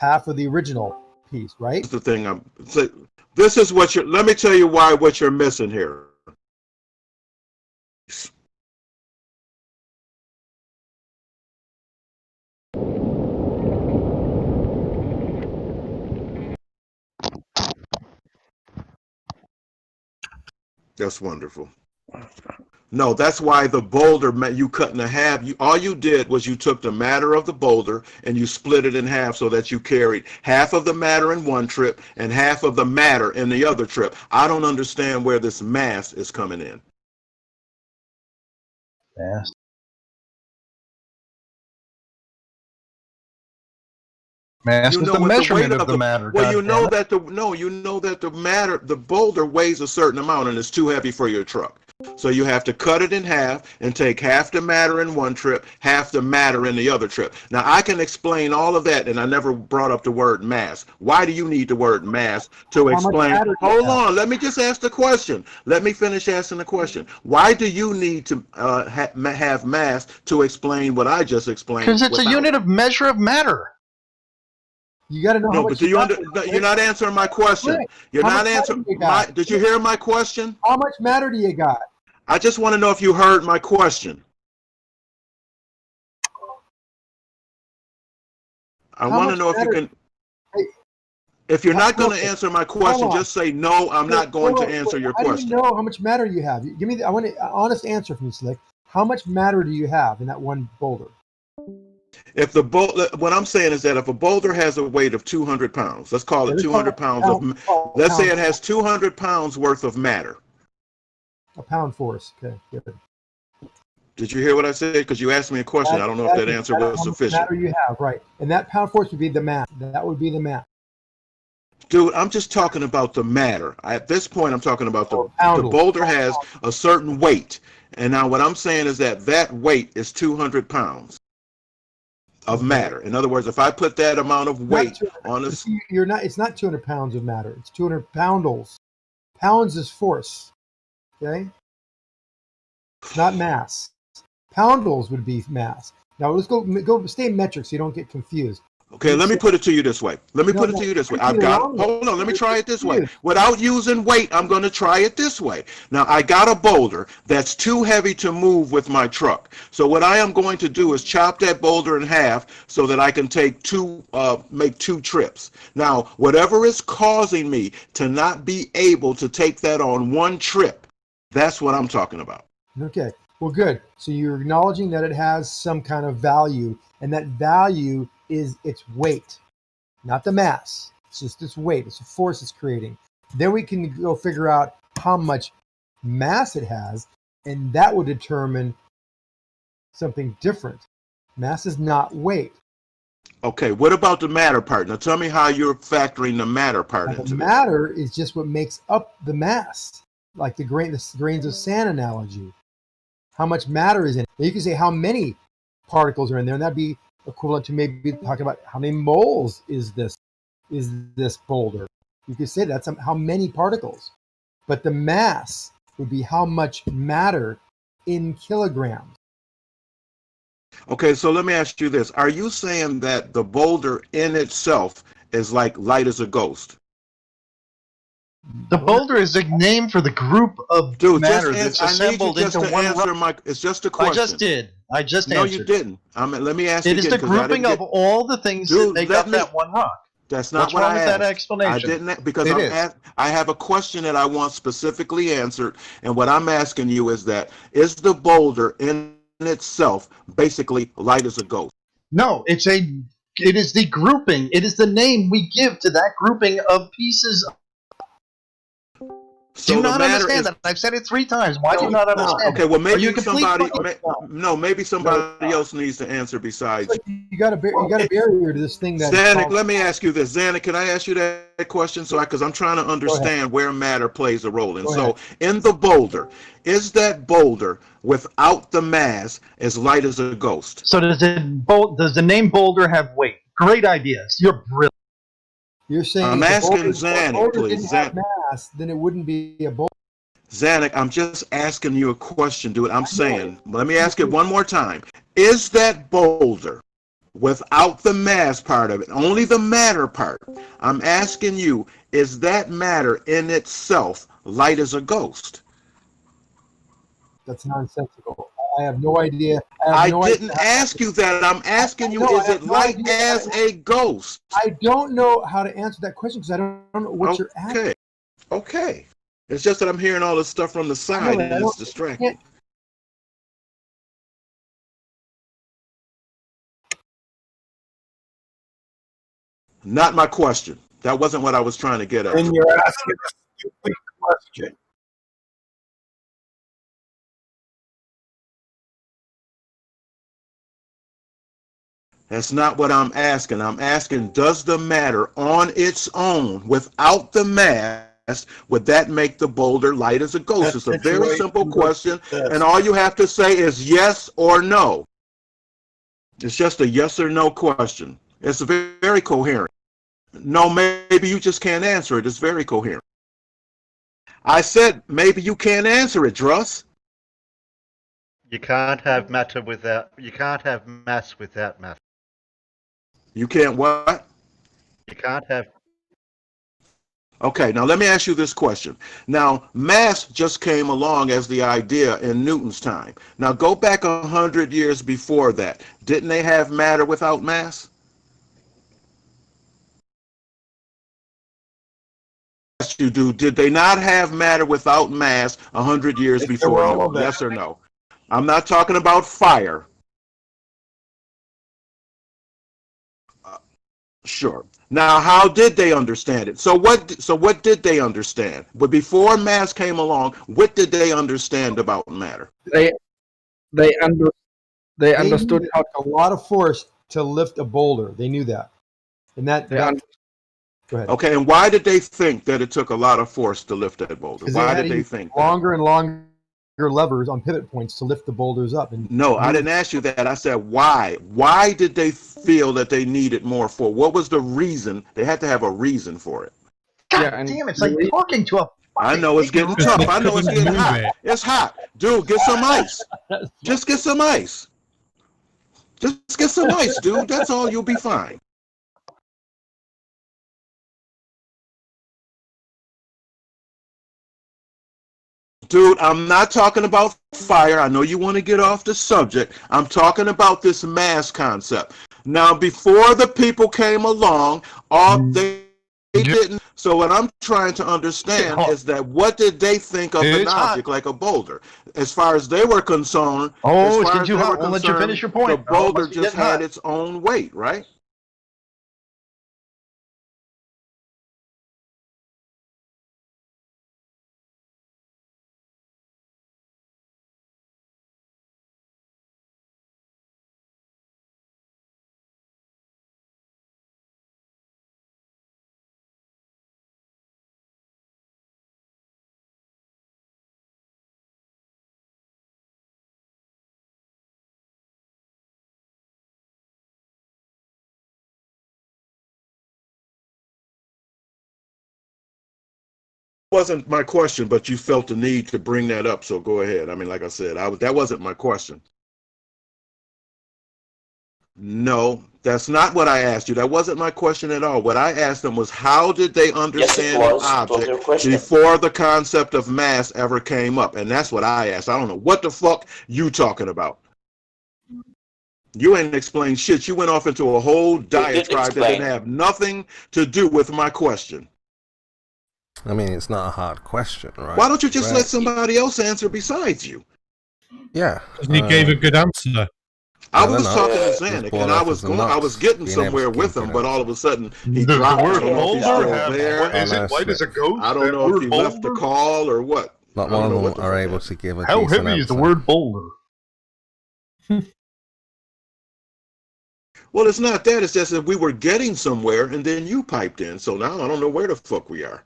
of the original piece, right? That's the thing. This is what you're. Let me tell you what you're missing here. That's wonderful. No, that's why the boulder you cut in half. All you did was you took the matter of the boulder and you split it in half so that you carried half of the matter in one trip and half of the matter in the other trip. I don't understand where this mass is coming in. Mass. Mass is the measurement of the matter. Well, you know that the matter, the boulder weighs a certain amount and it's too heavy for your truck. So you have to cut it in half and take half the matter in one trip, half the matter in the other trip. Now, I can explain all of that, and I never brought up the word mass. Why do you need the word mass to explain? Hold on, let me just ask the question. Let me finish asking the question. Why do you need to have mass to explain what I just explained? Because it's a unit of measure of matter. You got to know how much you're not answering my question. You're not answering. Did you hear my question? How much matter do you got? I just want to know if you heard my question. I want to know if you can. If you're not going to answer my question, just say no. I'm not going to answer your question. I don't know how much matter you have. Give me. I want an honest answer from you, Slick. How much matter do you have in that one boulder? If the what I'm saying is that if a boulder has a weight of 200 pounds, let's call it 200 pounds of. Let's say it has 200 pounds worth of matter. A pound force. Okay, good. Did you hear what I said? Because you asked me a question. I don't know if that answer was sufficient. Matter you have, right? And that pound force would be the mass. That would be the mass. Dude, I'm just talking about the matter. At this point, I'm talking about the boulder has a certain weight. And now what I'm saying is that weight is 200 pounds of matter. In other words, if I put that amount of weight on a... It's not 200 pounds of matter. It's 200 poundals. Pounds is force. Okay? It's not mass. Poundals would be mass. Now let's go stay in metric so you don't get confused. Okay, let me put it to you this way. Hold on, let me try it this way. Without using weight, I'm going to try it this way. Now, I got a boulder that's too heavy to move with my truck. So what I am going to do is chop that boulder in half so that I can make two trips. Now, whatever is causing me to not be able to take that on one trip, that's what I'm talking about. Okay, well, good. So you're acknowledging that it has some kind of value, and that value is its weight, not the mass. It's just its weight. It's a force it's creating. Then we can go figure out how much mass it has, and that would determine something different. Mass is not weight. Okay, what about the matter part? Now tell me how you're factoring the matter part into this. The matter is just what makes up the mass, like the grains of sand analogy. How much matter is in it? You can say how many particles are in there, and that'd be equivalent to maybe talking about how many moles is this boulder. You could say that's how many particles, but the mass would be how much matter in kilograms. Okay, so let me ask you this. Are you saying that the boulder in itself is like light as a ghost? The boulder is a name for the group of matter that's assembled into one rock. It's just a question. I just did. I just answered. No, you answered. didn't. Let me ask you again. It is the grouping of all the things that make up that one rock. That's not What's what wrong I with asked. that explanation? I didn't, because It I have a question that I want specifically answered, and what I'm asking you is that, is the boulder in itself basically light as a ghost? No, it is the grouping. It is the name we give to that grouping of pieces. So do you not understand that? I've said it 3 times. Why do you not understand? Okay, well, maybe maybe somebody else needs to answer besides. You got a barrier to this thing that. Zanuck, let me ask you this. Zanuck, can I ask you that question? Because I'm trying to understand where matter plays a role. And so, in the boulder, is that boulder without the mass as light as a ghost? So does the name boulder have weight? Great ideas. You're brilliant. You're saying I'm asking Zanuck, please. If didn't have mass, then it wouldn't be a boulder. Zanuck, I'm just asking you a question, dude. I'm saying, let me ask it one more time. Is that boulder without the mass part of it, only the matter part? I'm asking you, is that matter in itself light as a ghost? That's nonsensical. I have no idea. I didn't ask you that. I'm asking you, is it light as a ghost? I don't know how to answer that question because I don't know what you're asking. Okay. It's just that I'm hearing all this stuff from the side and it's distracting. Not my question. That wasn't what I was trying to get at. And you're asking a stupid question. That's not what I'm asking. I'm asking, does the matter on its own, without the mass, would that make the boulder light as a ghost? It's a very simple question, and all you have to say is yes or no. It's just a yes or no question. It's very coherent. No, maybe you just can't answer it. It's very coherent. I said maybe you can't answer it, Druss. You can't have matter without. You can't have mass without matter. You can't what? You can't have. Okay, now let me ask you this question. Now, mass just came along as the idea in Newton's time. Now, go back 100 years before that. Didn't they have matter without mass? You do. Did they not have matter without mass 100 years before Newton? Yes or no? I'm not talking about fire. Sure. Now, how did they understand it? So what did they understand? But before mass came along, what did they understand about matter? They understood how a lot of force to lift a boulder. They knew that, and that. Go ahead. Okay, and why did they think that it took a lot of force to lift that boulder? Why did they think longer and longer levers on pivot points to lift the boulders up? And no, I didn't ask you that. I said why. Why did they feel that they needed more force? What was the reason? They had to have a reason for it. God damn! It's like talking to a. I know it's getting tough. I know it's getting hot. It's hot, dude. Get some ice. Just get some ice. Just get some ice, dude. That's all. You'll be fine. Dude, I'm not talking about fire. I know you want to get off the subject. I'm talking about this mass concept. Now, before the people came along, they didn't. So what I'm trying to understand is that what did they think of an object like a boulder? As far as they were concerned, I'll let you finish your point. The boulder just had its own weight, right? wasn't my question, but you felt the need to bring that up, so go ahead. I mean, like I said, that wasn't my question. No, that's not what I asked you. That wasn't my question at all. What I asked them was, how did they understand an object before the concept of mass ever came up? And that's what I asked. I don't know what the fuck you talking about. You ain't explained shit. You went off into a whole diatribe that didn't have nothing to do with my question. I mean, it's not a hard question, right? Why don't you just let somebody else answer besides you? Yeah. He gave a good answer. I was talking to Zanuck, and I was getting somewhere with him, but all of a sudden he dropped. I don't know if he's still there. Is it white as a ghost? I don't know if he left the call or what. Not one of them are able to give a How decent heavy is the answer. word boulder? Well, it's not that. It's just that we were getting somewhere, and then you piped in. So now I don't know where the fuck we are.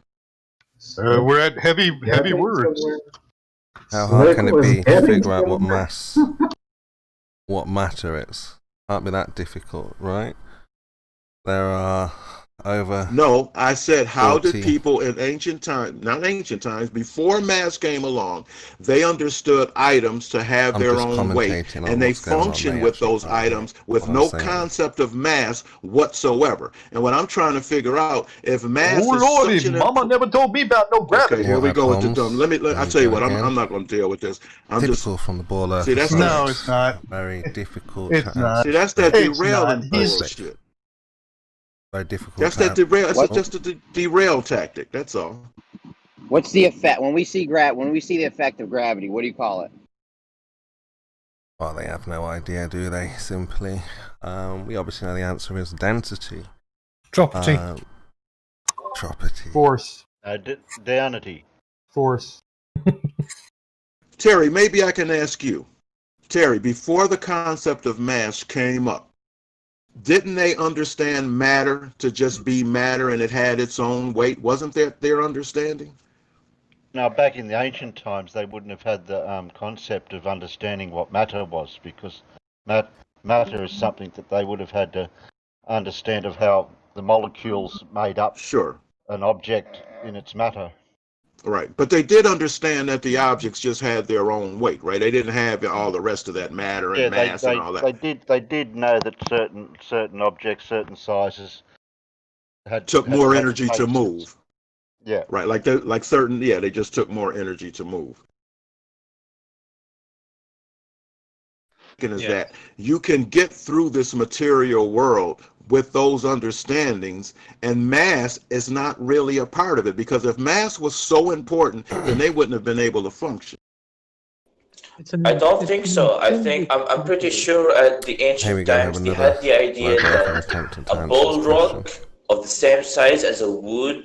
We're at heavy words. How hard can it be to figure out what mass, what matter is? Can't be that difficult, right? There are over. No, I said, how 40. did people in ancient times, not ancient times, before mass came along, they understood items to have their own weight, and they functioned with those items with no concept of mass whatsoever. And what I'm trying to figure out, if mass is Lordy, such an Mama never told me about no gravity. Okay, here we go with the dumb. I'll tell you what, I'm not going to deal with this. I'm Typical from the baller. See, that's no, it's not. Very difficult. It's not. See, that's that derailing bullshit. Very difficult. That's that derail. That's just a derail tactic. That's all. What's the effect when we see the effect of gravity? What do you call it? Well, they have no idea, do they? Simply, we obviously know the answer is density. Tropity. Tropity. Force. Downity. Force. Terry, maybe I can ask you. Terry, before the concept of mass came up, didn't they understand matter to just be matter and it had its own weight? Wasn't that their understanding? Now, back in the ancient times, they wouldn't have had the concept of understanding what matter was, because matter is something that they would have had to understand of how the molecules made up an object in its matter. Right, but they did understand that the objects just had their own weight, right? They didn't have all the rest of that matter and mass and all that. They did know that certain objects, certain sizes, took more energy to move. Yeah. Right, they just took more energy to move. Is that you can get through this material world with those understandings, and mass is not really a part of it, because if mass was so important, then they wouldn't have been able to function. I don't think so. I'm pretty sure at the ancient times they had the idea that a ball rock of the same size as a wood,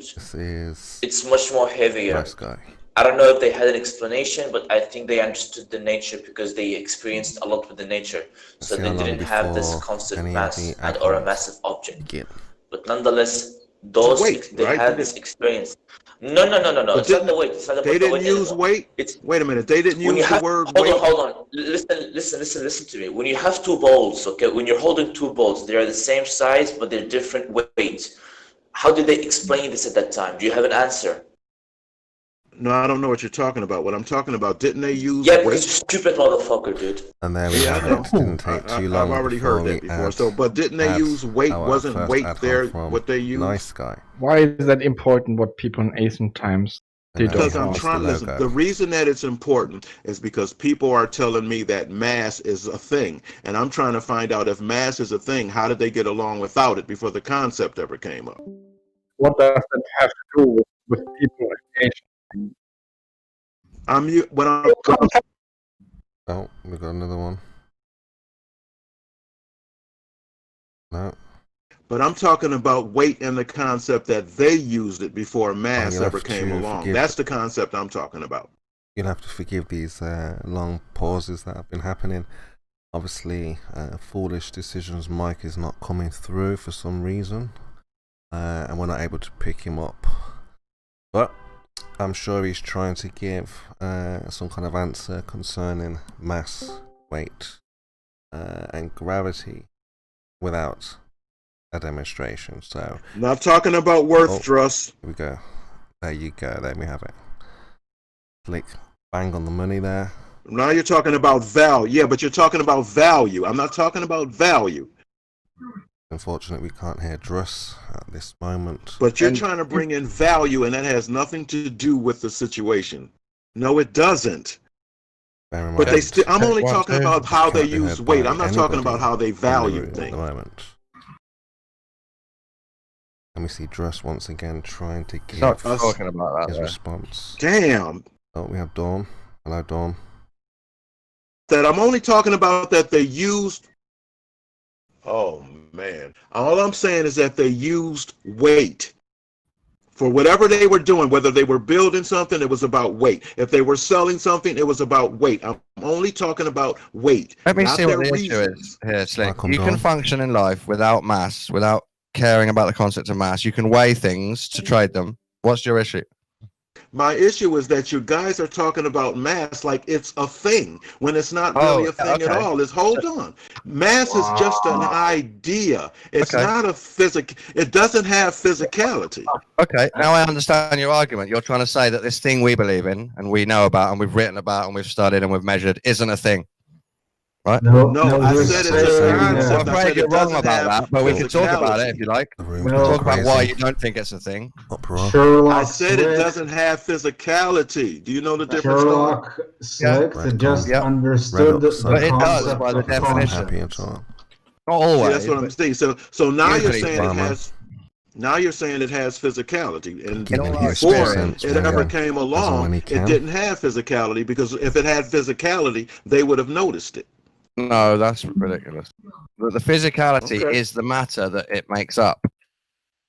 it's much more heavier. Nice guy. I don't know if they had an explanation, but I think they understood the nature because they experienced a lot with the nature. So they didn't have this constant mass or a massive object. But nonetheless, they had this experience. No. It's not the weight. It's not they didn't use weight? Wait a minute. They didn't use the word weight? Hold on. Listen to me. When you have two balls, okay, when you're holding two balls, they are the same size, but they're different weights. How did they explain this at that time? Do you have an answer? No, I don't know what you're talking about. What I'm talking about, didn't they use weight? Because you stupid motherfucker, dude. And there we have it. It didn't take too long. I've already heard that before. So, but didn't they use weight? Wasn't weight there what they used? Nice guy. Why is that important? What people in ancient times did? Because I'm trying to listen. The reason that it's important is because people are telling me that mass is a thing, and I'm trying to find out if mass is a thing. How did they get along without it before the concept ever came up? What does that have to do with people in ancient? Oh, we got another one. No. But I'm talking about weight and the concept that they used it before mass ever came along. That's the concept I'm talking about. You'll have to forgive these long pauses that have been happening. Obviously, foolish decisions. Mike is not coming through for some reason, and we're not able to pick him up. But I'm sure he's trying to give some kind of answer concerning mass, weight, and gravity without a demonstration. So, not talking about worth thrust. Here we go. There you go. There we have it. Click. Bang on the money there. Now you're talking about value. Yeah, but you're talking about value. I'm not talking about value. Unfortunately, we can't hear Druss at this moment. But you're trying to bring in value, and that has nothing to do with the situation. No, it doesn't. But they still. I'm only talking about how they use weight. I'm not talking about how they value things. At the moment. Let me see Druss once again trying to give us talking about that, his response. Damn. Oh, we have Dawn. Hello, Dawn. That I'm only talking about that they used. Oh man! All I'm saying is that they used weight for whatever they were doing. Whether they were building something, it was about weight. If they were selling something, it was about weight. I'm only talking about weight. Let me see what the issue is here, Slick. You can function in life without mass, without caring about the concept of mass. You can weigh things to trade them. What's your issue? My issue is that you guys are talking about mass like it's a thing when it's not really a thing at all. Hold on. Mass is just an idea. It's not a it doesn't have physicality. Okay, now I understand your argument. You're trying to say that this thing we believe in and we know about and we've written about and we've studied and we've measured isn't a thing. Right? No, I said it's a concept. I'm afraid you're wrong about that, but we can talk about it if you like. We can talk about why you don't think it's a thing. I said it doesn't have physicality. Do you know the difference? Sherlock Slick just understood the but it does by the definition. Not always. See, that's what I'm saying. So now you're saying it has. Now you're saying it has physicality, and before it ever came along, it didn't have physicality, because if it had physicality, they would have noticed it. No, that's ridiculous. The physicality is the matter that it makes up.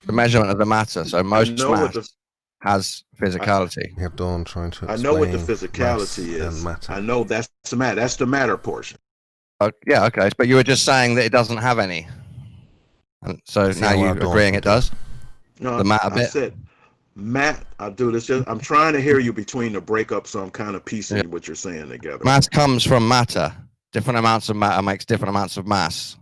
The measurement of the matter. So most mass has physicality. We have Dawn trying to I know what the physicality is. I know that's the matter. That's the matter portion. Yeah, okay. But you were just saying that it doesn't have any. And so now you're agreeing it does? No, the matter bit? I said, Matt, I do this. I'm trying to hear you between the breakup, so I'm kind of piecing what you're saying together. Mass comes from matter. Different amounts of matter makes different amounts of mass.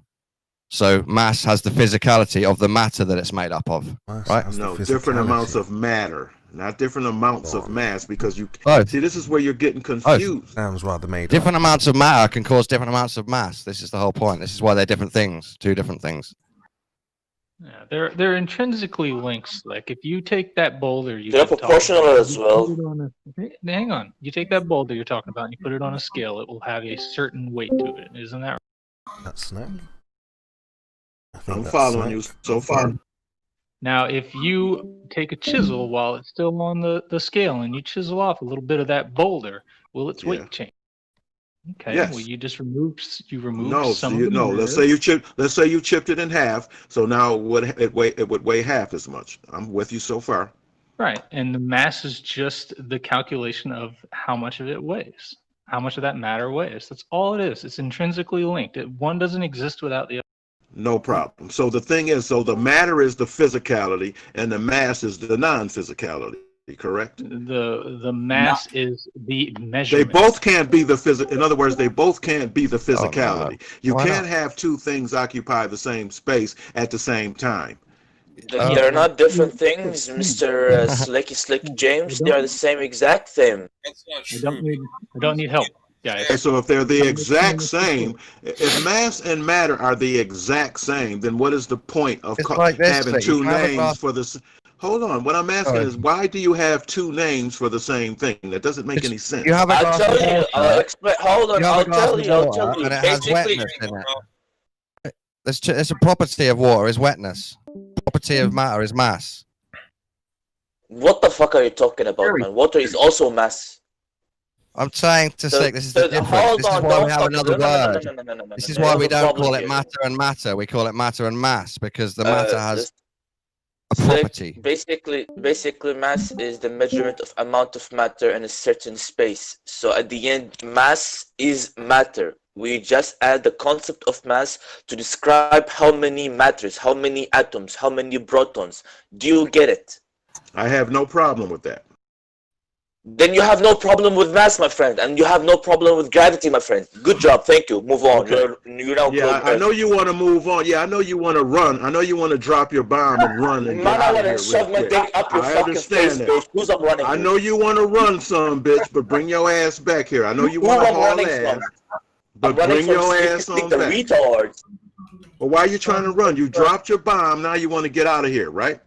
So mass has the physicality of the matter that it's made up of, right? No, different amounts of matter, not different amounts of mass, because you see, this is where you're getting confused. Sounds rather made different amounts of matter can cause different amounts of mass. This is the whole point. This is why they're different things, two different things. Yeah, they're intrinsically linked. Like if you take that boulder, they're proportional as well. Hang on, you take that boulder you're talking about, and you put it on a scale. It will have a certain weight to it. Isn't that right? That's Snake. I'm following you so far. Now, if you take a chisel while it's still on the scale and you chisel off a little bit of that boulder, will its weight change? Okay. Yes. Well, you just remove no, some of the no. Let's say you chipped it in half. So now it would weigh half as much. I'm with you so far. Right, and the mass is just the calculation of how much of it weighs, how much of that matter weighs. That's all it is. It's intrinsically linked. One doesn't exist without the other. No problem. So the thing is, so the matter is the physicality, and the mass is the non-physicality. Correct. The mass is the measurement. They both can't be the physical. In other words, they both can't be the physicality. Oh, no. You can't have two things occupy the same space at the same time. They're not different things, Mr. Slick James. They are the same exact thing. I don't need help, guys. Okay, so if they're the exact same, if mass and matter are the exact same, then what is the point of having two names for this? Hold on. What I'm asking is, why do you have two names for the same thing? That doesn't make any sense. You have a I'll tell you. I'll explain. Hold on. I'll tell you. And it has wetness in it. It's a property of water is wetness. Property of matter is mass. What the fuck are you talking about, man? Water is also mass. I'm saying to say this is the difference. This is why we have another word. This is why we don't call it matter and matter. We call it matter and mass, because the matter has a property. Basically, mass is the measurement of amount of matter in a certain space. So at the end, mass is matter. We just add the concept of mass to describe how many matters, how many atoms, how many protons. Do you get it? I have no problem with that. Then you have no problem with mass, my friend, and you have no problem with gravity, my friend. Good job, thank you. Move on. Okay. You're now Yeah, I know you want to move on. Yeah, I know you want to run. I know you want to drop your bomb and run and get out of here real quick. I understand that. Who's I'm running I to? know you want to run some, bitch, but bring your ass back here. I know you want to haul ass, but bring your ass on back. Retards. Well, why are you trying to run? You dropped your bomb. Now you want to get out of here, right?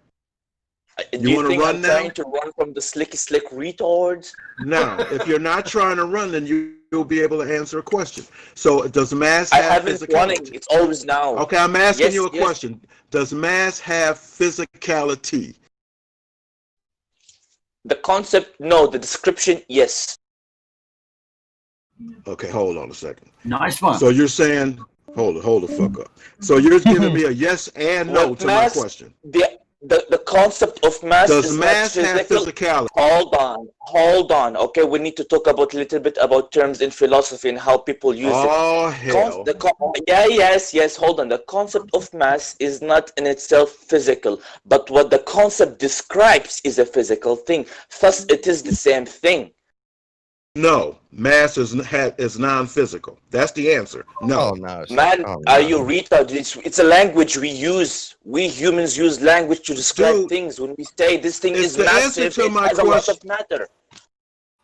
You want to run I'm now? Trying to run from the slick retards? Now, if you're not trying to run, then you'll be able to answer a question. So, does mass have physicality? Running. It's always now. Okay, I'm asking you a question. Does mass have physicality? The concept, no. The description, yes. Okay, hold on a second. Nice one. So you're saying, hold the fuck up. So you're giving me a yes and no to my question. The concept of mass does mass have physicality? Hold on. Okay, we need to talk about a little bit about terms in philosophy and how people use it. Oh hell! Yes. Hold on. The concept of mass is not in itself physical, but what the concept describes is a physical thing. Thus, it is the same thing. No, mass is non-physical. That's the answer. No. Oh, no. Man, are you retarded? It's a language we use. We humans use language to describe things. When we say this thing is massive, it has a lot of matter.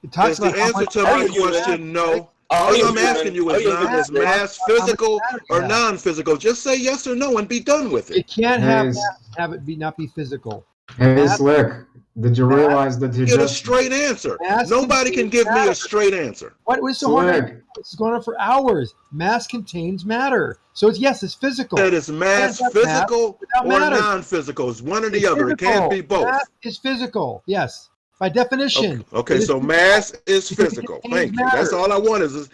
Is the answer to my question no? All I'm asking you is mass physical or non-physical? Just say yes or no and be done with it. It can't have it not be physical. Hey, Slick. Did you realize that you get a straight answer? Nobody can give me a straight answer. What was so hard? This is going on for hours. Mass contains matter, so yes, it's physical. That is mass physical or non-physical. It's one or the other. It can't be both. Mass is physical. Yes, by definition. Okay, so mass is physical. Thank you. That's all I want is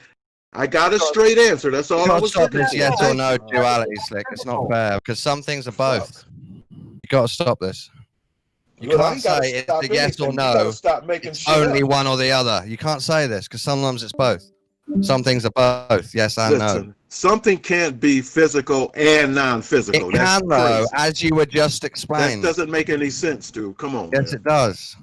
I got a straight answer. That's all I was looking for. Yes or no duality, Slick. It's not fair because some things are both. You got to stop this. You can't say it's a yes or no. It's only one or the other. You can't say this because sometimes it's both. Some things are both, yes and no. Something can't be physical and non-physical. It can, though, as you were just explaining. That doesn't make any sense, dude. Come on. Yes, it does.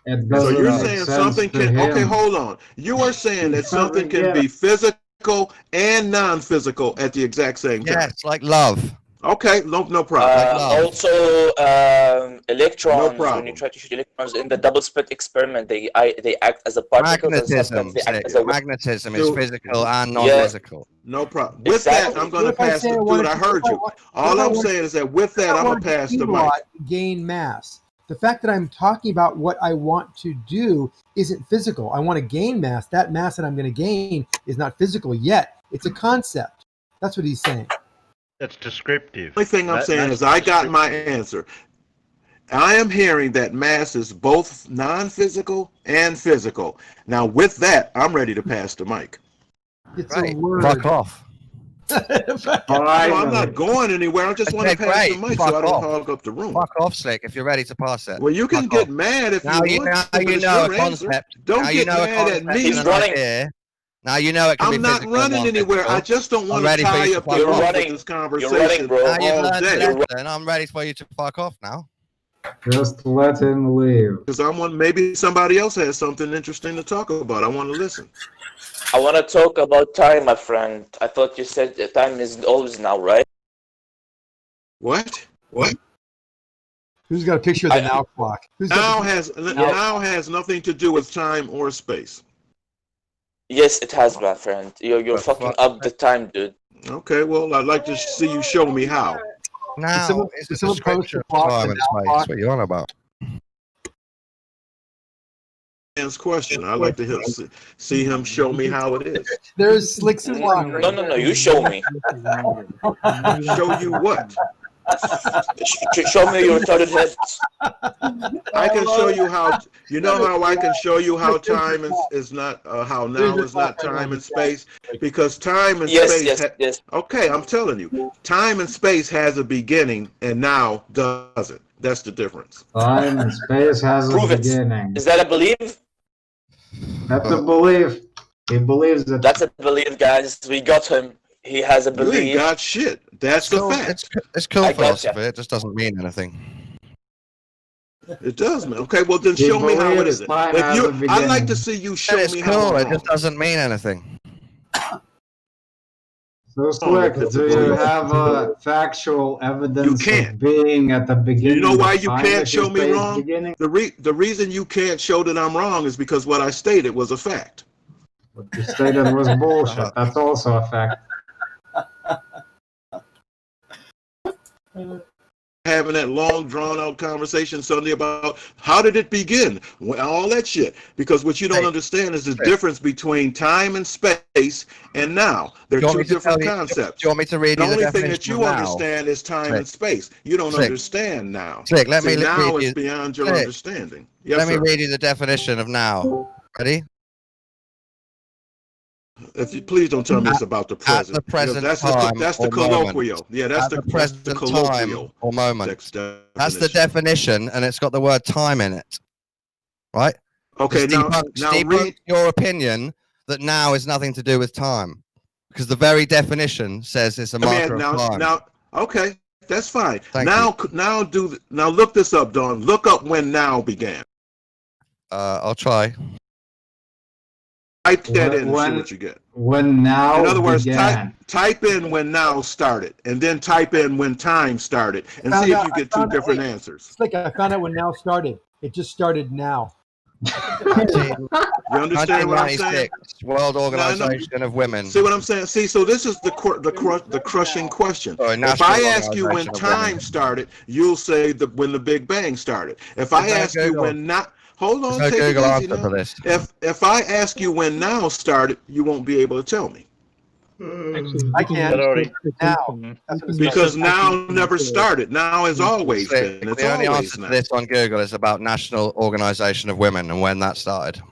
So you're saying something can... Okay, hold on. You are saying that something can be physical and non-physical at the exact same time. Yes, like love. Okay, no problem. Also, electrons. When you try to shoot electrons in the double slit experiment, they act as a particle. Magnetism. Magnetism is physical and non-physical. No problem. With that, I'm going to pass the dude. I heard you. All I'm saying is that with that, I'm going to pass the mic. Gain mass. The fact that I'm talking about what I want to do isn't physical. I want to gain mass. That mass that I'm going to gain is not physical yet. It's a concept. That's what he's saying. That's descriptive. The only thing I'm saying is I got my answer. I am hearing that mass is both non-physical and physical. Now, with that, I'm ready to pass the mic. It's a word. Fuck off. I'm not going anywhere. I just want to pass the mic so I don't hog up the room. Fuck off, Slick, if you're ready to pass it. Well, you can get mad if you want. Now you know a concept. Don't get mad at me. He's running. Now you know it can be physical. I'm not running anywhere. I just don't want to tie up the room with this conversation all day. And I'm ready for you to fuck off now. Just let him leave. Because maybe somebody else has something interesting to talk about. I want to listen. I want to talk about time, my friend. I thought you said that time is always now, right? What? Who's got a picture of the now clock? Now has nothing to do with time or space. Yes, it has, my friend. You're fucking up the time, dude. Okay, well, I'd like to see you show me how. Now, it's someone post your clock and space. What are you on about? Question. I'd like to see him show me how it is. There's Slicks and Lock. No, you show me. Show you what? Show me your retarded head. I can show you how. You know how I can show you how time is not how now is not time and space, because time and space. Yes. Okay, I'm telling you, time and space has a beginning and now doesn't. That's the difference. Time and space has a beginning. Is that a belief? That's a belief. He believes it. That's a belief, guys. We got him. He has a belief. You ain't got shit. That's the fact. It's cool philosophy. It just doesn't mean anything. It does, man. Okay, well then show me how it isn't. If you, I'd like to see you show me how I'm It wrong. just doesn't mean anything. So Slick, do you have factual evidence of being at the beginning? You know why you of time can't if you show me say it's wrong? beginning? The reason you can't show that I'm wrong is because what I stated was a fact. What you stated was bullshit. That's also a fact. Having that long, drawn-out conversation Sunday about how did it begin, all that shit. Because what you don't understand is the difference between time and space and now. They're two different concepts. Do you want me to read you the only definition thing that you of now? understand is time and space. You don't understand now. Slick, let See, me now read it's you. beyond your Slick, understanding. Yes, let me sir. read you the definition of now. Ready? If you please don't tell me it's about the present. At the present that's time that's the or colloquial. moment. Yeah, that's at the present colloquial time or moment. That's the definition, and it's got the word time in it. Right? Okay, now debunk your opinion that now is nothing to do with time, because the very definition says it's a marker of time. Now, okay, that's fine. Thank now look this up, Don. Look up when now began. I'll try. Type that in and see what you get. When now in other words, began. type in when now started, and then type in when time started, and see if you get two different answers. It's like I found out when now started. It just started now. You understand what I'm saying? World Organization of Women. See what I'm saying? See, so this is the crushing question. If I ask you when time started, you'll say when the Big Bang started. If I ask you when not, hold on, take it easy now. If I ask you when now started, you won't be able to tell me. I can't. Now. Because now never started. Now has always been. It's the only always answer now. to this on Google is about National Organization of Women and when that started.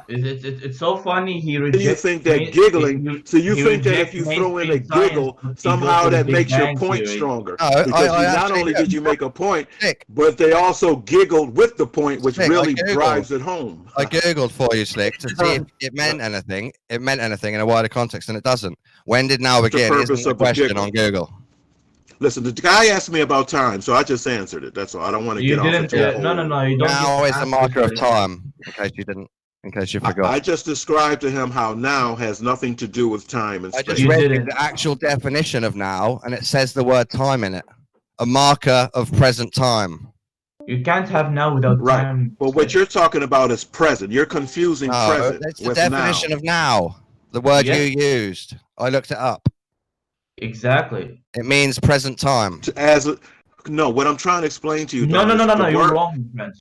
It's so funny. You think that giggling? So you think that if you throw in a giggle, somehow that makes your point stronger? Because not only did you make a point, but they also giggled with the point, which really drives it home. I googled for you, Slick, to see if it meant anything. It meant anything in a wider context, and it doesn't. When did now begin? Isn't the question on Google. Listen, the guy asked me about time, so I just answered it. That's all. I don't want to get off into a whole... No. You don't now is a marker of time. In case you forgot. I just described to him how now has nothing to do with time and space. I just read the actual definition of now, and it says the word time in it. A marker of present time. You can't have now without time. Well, what you're talking about is present. You're confusing present that's the with definition of now. The word you used. I looked it up. Exactly. It means present time. No, what I'm trying to explain to you, No, Don, you're wrong, man.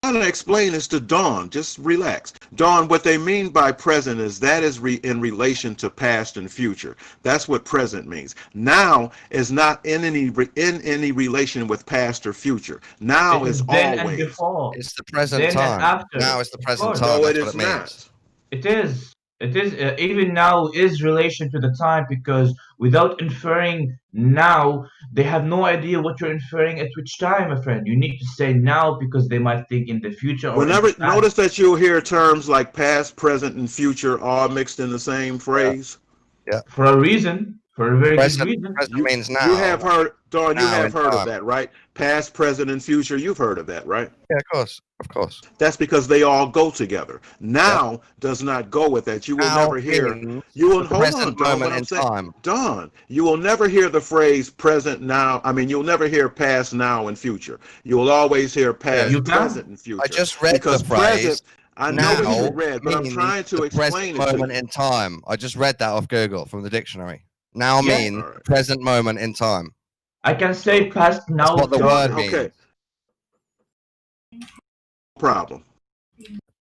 I'm trying to explain this to Dawn. Just relax. Dawn, what they mean by present is that is in relation to past and future. That's what present means. Now is not in any relation with past or future. Now is always. It's the present time. Now is the present time. No, That's it what is it means. not. It is. It is. Even now is relation to the time, because without inferring now, they have no idea what you're inferring at which time, my friend. You need to say now because they might think in the future. Or Notice that you'll hear terms like past, present, and future all mixed in the same phrase. Yeah. For a reason. For a very good reason. Present means now. You have heard, Dawn, you have heard time. of that, right? Past, present, and future. You've heard of that, right? Yeah, of course. Of course. That's because they all go together. Now does not go with that. You will never hear. You will hold on, Dawn. What I'm saying, Dawn, you will never hear the phrase present now. I mean, you'll never hear past, now, and future. You will always hear past, present, and future. I just read the phrase. I know what you read, but I'm trying to explain it to you. Moment in time. I just read that off Google from the dictionary. Now mean present moment in time. I can say past now. That's what the word means. Okay. Problem.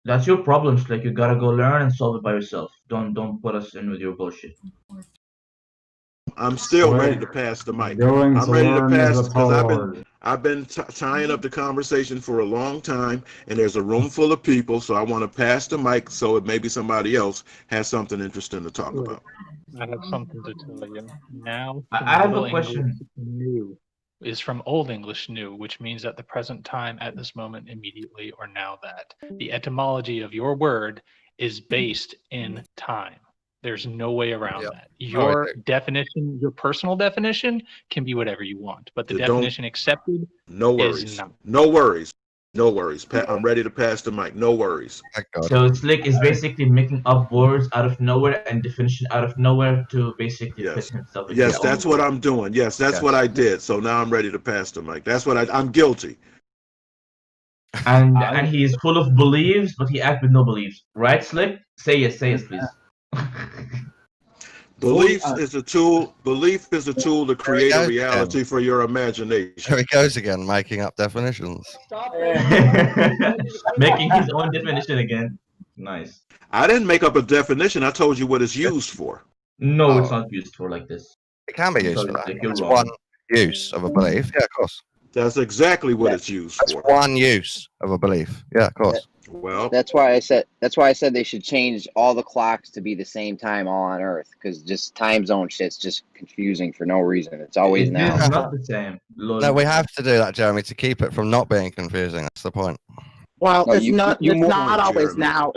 That's your problem, Slick. You gotta go learn and solve it by yourself. Don't put us in with your bullshit. I'm still ready to pass the mic. I'm ready to pass because I've been tying up the conversation for a long time, and there's a room full of people, so I want to pass the mic so that maybe somebody else has something interesting to talk about. I have something to tell you. Now, I have a question. New is from Old English new, which means at the present time, at this moment, immediately, or now that. The etymology of your word is based in time. There's no way around that. Your definition, your personal definition, can be whatever you want, but the definition accepted is not. No worries. No worries. I'm ready to pass the mic. No worries. So Slick is basically making up words out of nowhere and definition out of nowhere to basically fit himself into Yes, his that's own what world. I'm doing. Yes, that's what I did. So now I'm ready to pass the mic. That's what I'm guilty. And he is full of beliefs, but he acts with no beliefs. Right, Slick? Say yes, please. Belief is a tool to create a reality for your imagination. Here he goes again, making up definitions. Making his own definition again. Nice. I didn't make up a definition. I told you what it's used for. No, it's not used for like this. It can be used for that. You're It's wrong. one use of a belief. Yeah, of course. That's exactly what it's used That's for. one use of a belief. Yeah, of course. Well, that's why I said they should change all the clocks to be the same time all on Earth, because just time zone shit's just confusing for no reason. It's always now. It's not the same. No, we have to do that, Jeremy, to keep it from not being confusing. That's the point. Well, No, it's you- not. you It's more- not always Jeremy. now.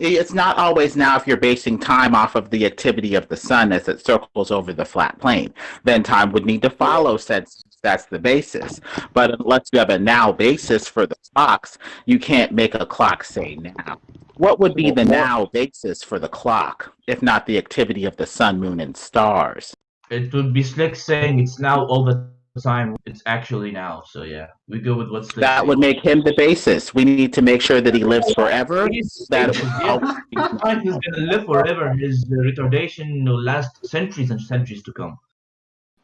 It's not always now if you're basing time off of the activity of the sun as it circles over the flat plane. Then time would need to follow since that's the basis. But unless you have a now basis for the clocks, you can't make a clock say now. What would be the now basis for the clock, if not the activity of the sun, moon, and stars? It would be Slick saying it's now all the time. It's actually now. So yeah, we go with what Slick That says. would make him the basis. We need to make sure that he lives forever. That it would always be Time is gonna live forever. His retardation will last centuries and centuries to come.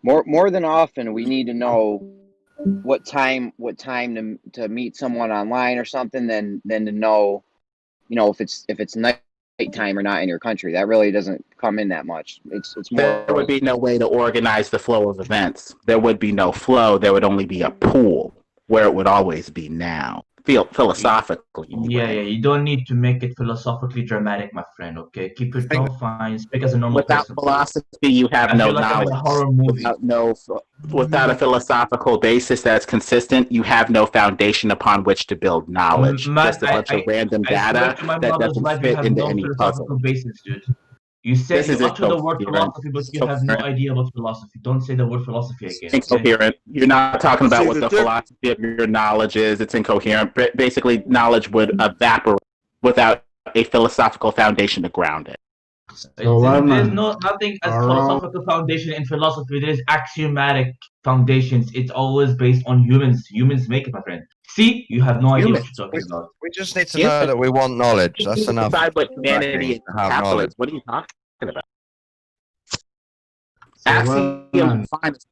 More than often, we need to know what time to meet someone online or something than to know, if it's nighttime or not in your country. That really doesn't come in that much. It's more. There would be no way to organize the flow of events. There would be no flow. There would only be a pool where it would always be now. Philosophically. Yeah, you don't need to make it philosophically dramatic, my friend. Okay, keep it fine. Speak as a normal Without person. philosophy, you have I no feel like I'm in a knowledge. horror movie. Without a philosophical basis that's consistent, you have no foundation upon which to build knowledge. Just a bunch of random I swear data to my that mother's doesn't life, you fit have into no any philosophical puzzle. basis, dude. You say This is you utter the word incoherent. philosophy, but you have no idea about philosophy. Don't say the word philosophy again. Okay? Incoherent. You're not talking about See, what the the diff- philosophy of your knowledge is. It's incoherent. Basically, knowledge would evaporate without a philosophical foundation to ground it. There's nothing as philosophical foundation in philosophy. There is axiomatic foundations. It's always based on humans. Humans make it, my friend. See, you have no idea what you're talking about. We just need to know that we want knowledge. That's enough. Decide what humanity is to have knowledge. capitalism. What are you talking about? Axiom finds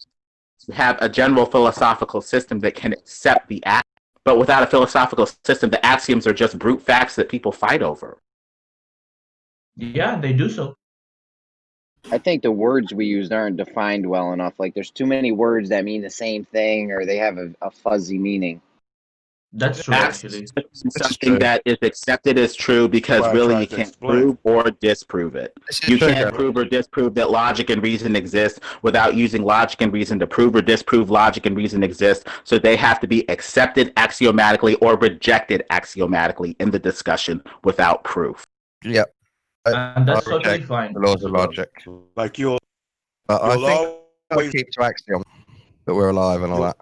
to have a general philosophical system that can accept the act, but without a philosophical system, the axioms are just brute facts that people fight over. Yeah, they do so. I think the words we used aren't defined well enough. Like, there's too many words that mean the same thing, or they have a fuzzy meaning. That's true, actually. Something that is accepted as true because really you can't prove or disprove it. You can't prove or disprove that logic and reason exist without using logic and reason to prove or disprove logic and reason exist. So they have to be accepted axiomatically or rejected axiomatically in the discussion without proof. Yep. And that's totally fine. The laws of logic. Like you'll I think I'll keep to axiom that we're alive and all that.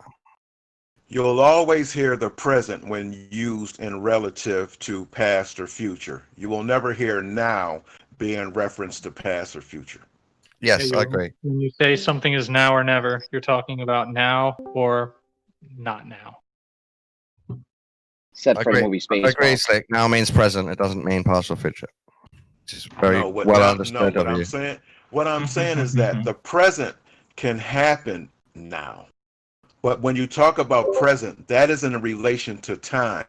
You'll always hear the present when used in relative to past or future. You will never hear now being referenced to past or future. Yes, I agree. When you say something is now or never, you're talking about now or not now. Except for the movie Space. I agree, Slick. Now means present. It doesn't mean past or future. Which is very well understood of you. What I'm saying is that the present can happen now. But when you talk about present, that is in relation to time.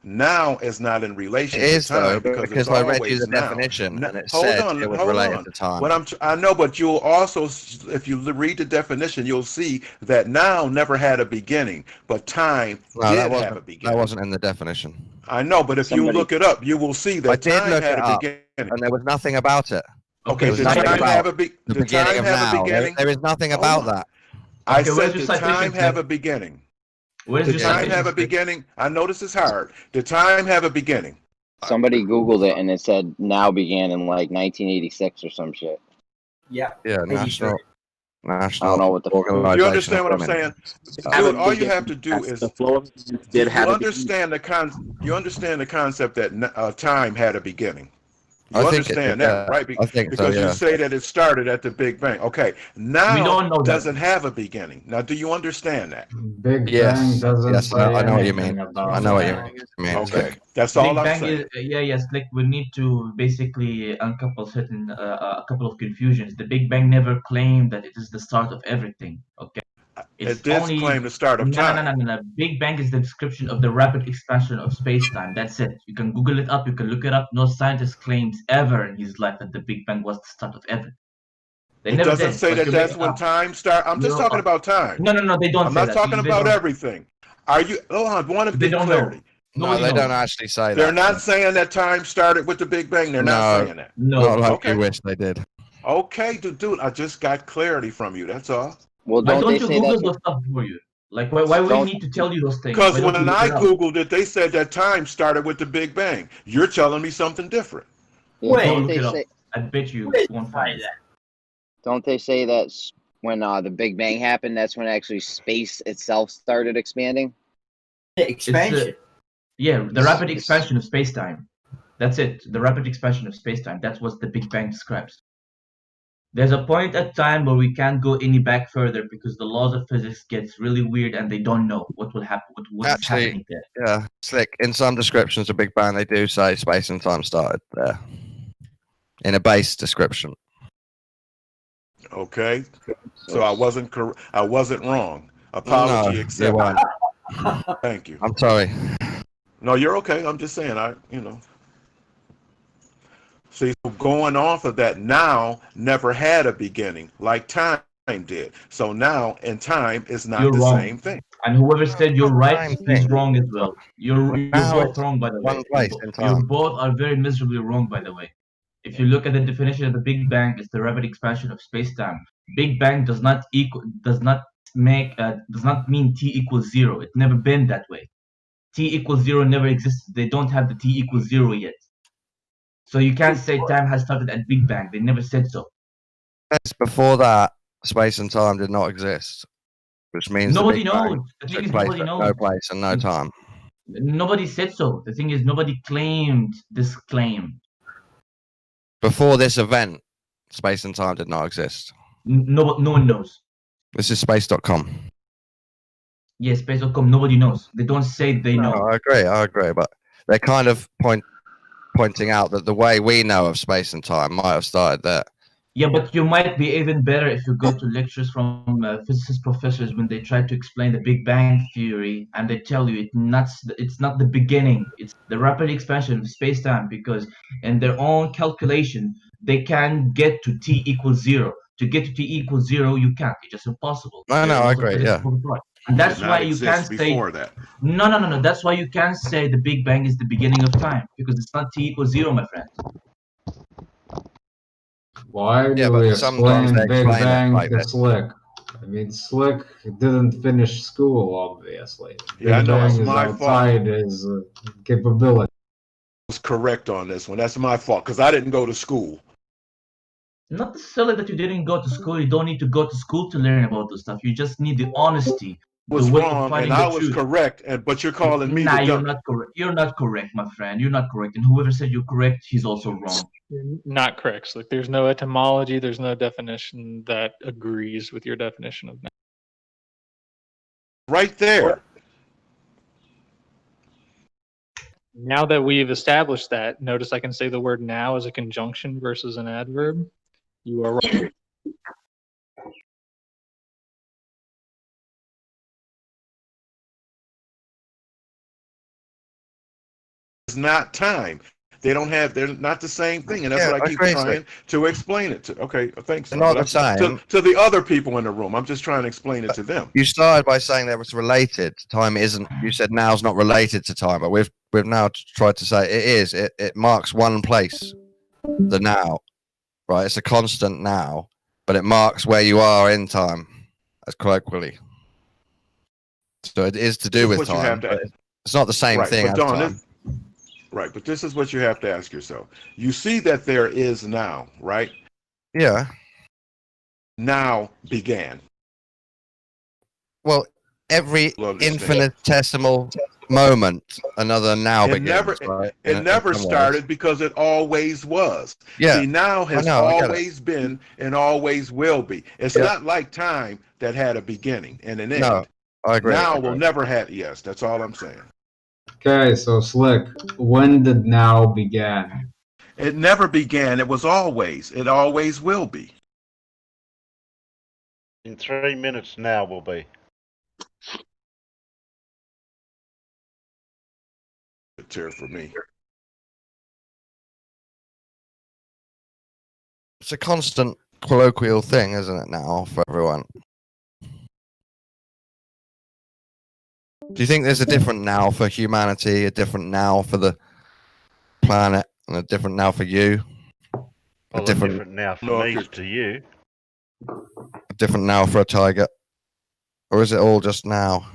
Now is not in relation to time because I read you the definition and it said it was related to time. I know, but you'll also, if you read the definition, you'll see that now never had a beginning, but time did have a beginning. That wasn't in the definition. I know, but if you look it up, you will see that time had a beginning. And there was nothing about it. Okay, did time have a beginning? There is nothing about that. I said, did time have a beginning? Did time have a beginning? I know this is hard. Did time have a beginning? Somebody Googled it and it said now began in like 1986 or some shit. Yeah. Yeah, national. I don't know what the You understand what I'm saying, dude? All you have to do is the flow of did have you a beginning. understand the concept that time had a beginning. You I think it understand did, that, right? I think so, Because you yeah. say that it started at the Big Bang. Okay, We now don't know that. doesn't have a beginning. Now, do you understand that? Big Bang Yes, doesn't yes, say I know what you anything mean. about I know what you that. mean. Okay, that's all Big I'm Bang saying. yes, like we need to basically uncouple certain a couple of confusions. The Big Bang never claimed that it is the start of everything. Okay, it's It did only claim the start of time. no. Big Bang is the description of the rapid expansion of space-time. That's it. You can Google it up. You can look it up. No scientist claims ever in his life that the Big Bang was the start of everything. They It never doesn't did. say But that you're that's making when up. time started. I'm just talking about time. No. They don't I'm say not that. talking They about don't. everything. Are you? Oh, I want to They get don't clarity. know. No, they don't actually say They're that. not saying that time started with the Big Bang. They're not No, saying that. not like Okay. you wish they did. Okay, dude, I just got clarity from you. That's all. Well, Why don't they you say Google that's those stuff for you? Like, why we need to tell you those things? Because Why don't you when look I it up? Googled it, they said that time started with the Big Bang. You're telling me something different. Yeah, Go look it up. I bet you won't find it. Don't they say that when the Big Bang happened, that's when actually space itself started expanding? Expansion. The rapid expansion of space-time. That's it. The rapid expansion of space-time. That's what the Big Bang describes. There's a point at time where we can't go any back further because the laws of physics gets really weird and they don't know what will happen. What is happening there? Yeah, slick. In some descriptions of Big Bang, they do say space and time started there. In a base description. Okay, so I wasn't I wasn't wrong. Apology No, accepted. you weren't. Thank you. I'm sorry. No, you're okay. I'm just saying. See, going off of that, now never had a beginning like time did. So now and time is not You're the wrong. same thing. And whoever said you're right, he's wrong as well. You're Now both it's wrong, by the one way. place in You time. both are very miserably wrong, by the way. If you look at the definition of the Big Bang, it's the rapid expansion of space-time. Big Bang does not mean t equals 0. It's never been that way. T equals 0 never existed. They don't have the t equals 0 yet. So you can't say time has started at Big Bang. They never said so. Yes, before that, space and time did not exist, which means Nobody the Big Bang knows. The thing took is, place nobody at knows. no place and no time. Nobody said so. The thing is, nobody claimed this claim. Before this event, space and time did not exist. No one knows. This is space.com. Yes, space.com. Nobody knows. They don't say they know. I agree, but they're kind of pointing out that the way we know of space and time might have started there. Yeah, but you might be even better if you go to lectures from physicist professors when they try to explain the Big Bang theory, and they tell you it's not the beginning, it's the rapid expansion of space-time, because in their own calculation, they can get to t equals 0. To get to t equals 0, you can't. It's just impossible. I agree, yeah. And that's Did why not you can't exist say... before that. No. That's why you can't say the Big Bang is the beginning of time, because it's not t equals 0, my friend. Why do we explain Big Bang to Slick? I mean, Slick didn't finish school, obviously. Yeah, I Big know, Bang it's is my outside his capability. I was correct on this one. That's my fault because I didn't go to school. Not necessarily that you didn't go to school. You don't need to go to school to learn about this stuff. You just need the honesty, Was the way of wrong, finding and the I was truth. correct, but you're calling me Nah, the you're dummy. not correct. You're not correct, my friend. You're not correct. And whoever said you're correct, he's also wrong. You're not correct. Like, there's no etymology. There's no definition that agrees with your definition of now. Right there. Now that we've established that, notice I can say the word now as a conjunction versus an adverb. You are wrong. It's not time. They're not the same thing, and that's what I keep trying to explain it to. Okay, thanks. They're not the same. To the other people in the room, I'm just trying to explain it to them. You started by saying that was related. Time isn't. You said now's not related to time, but we've now tried to say it is. It marks one place, the now, right? It's a constant now, but it marks where you are in time, as colloquially. So it is to do with time. But it's not the same thing as time. Right, but this is what you have to ask yourself. You see that there is now, right? Yeah. Now began. Well, every infinitesimal moment, another now begins. It never started because it always was. Yeah. See, now has always been and always will be. It's not like time that had a beginning and an end. No, I agree. Now will never have. Yes, that's all I'm saying. Okay, so Slick, when did now begin? It never began. It was always. It always will be. In 3 minutes now will be. Chair for me. It's a constant colloquial thing, isn't it, now for everyone? Do you think there's a different now for humanity, a different now for the planet, and a different now for you? Well, a different now for me to you. A different now for a tiger? Or is it all just now?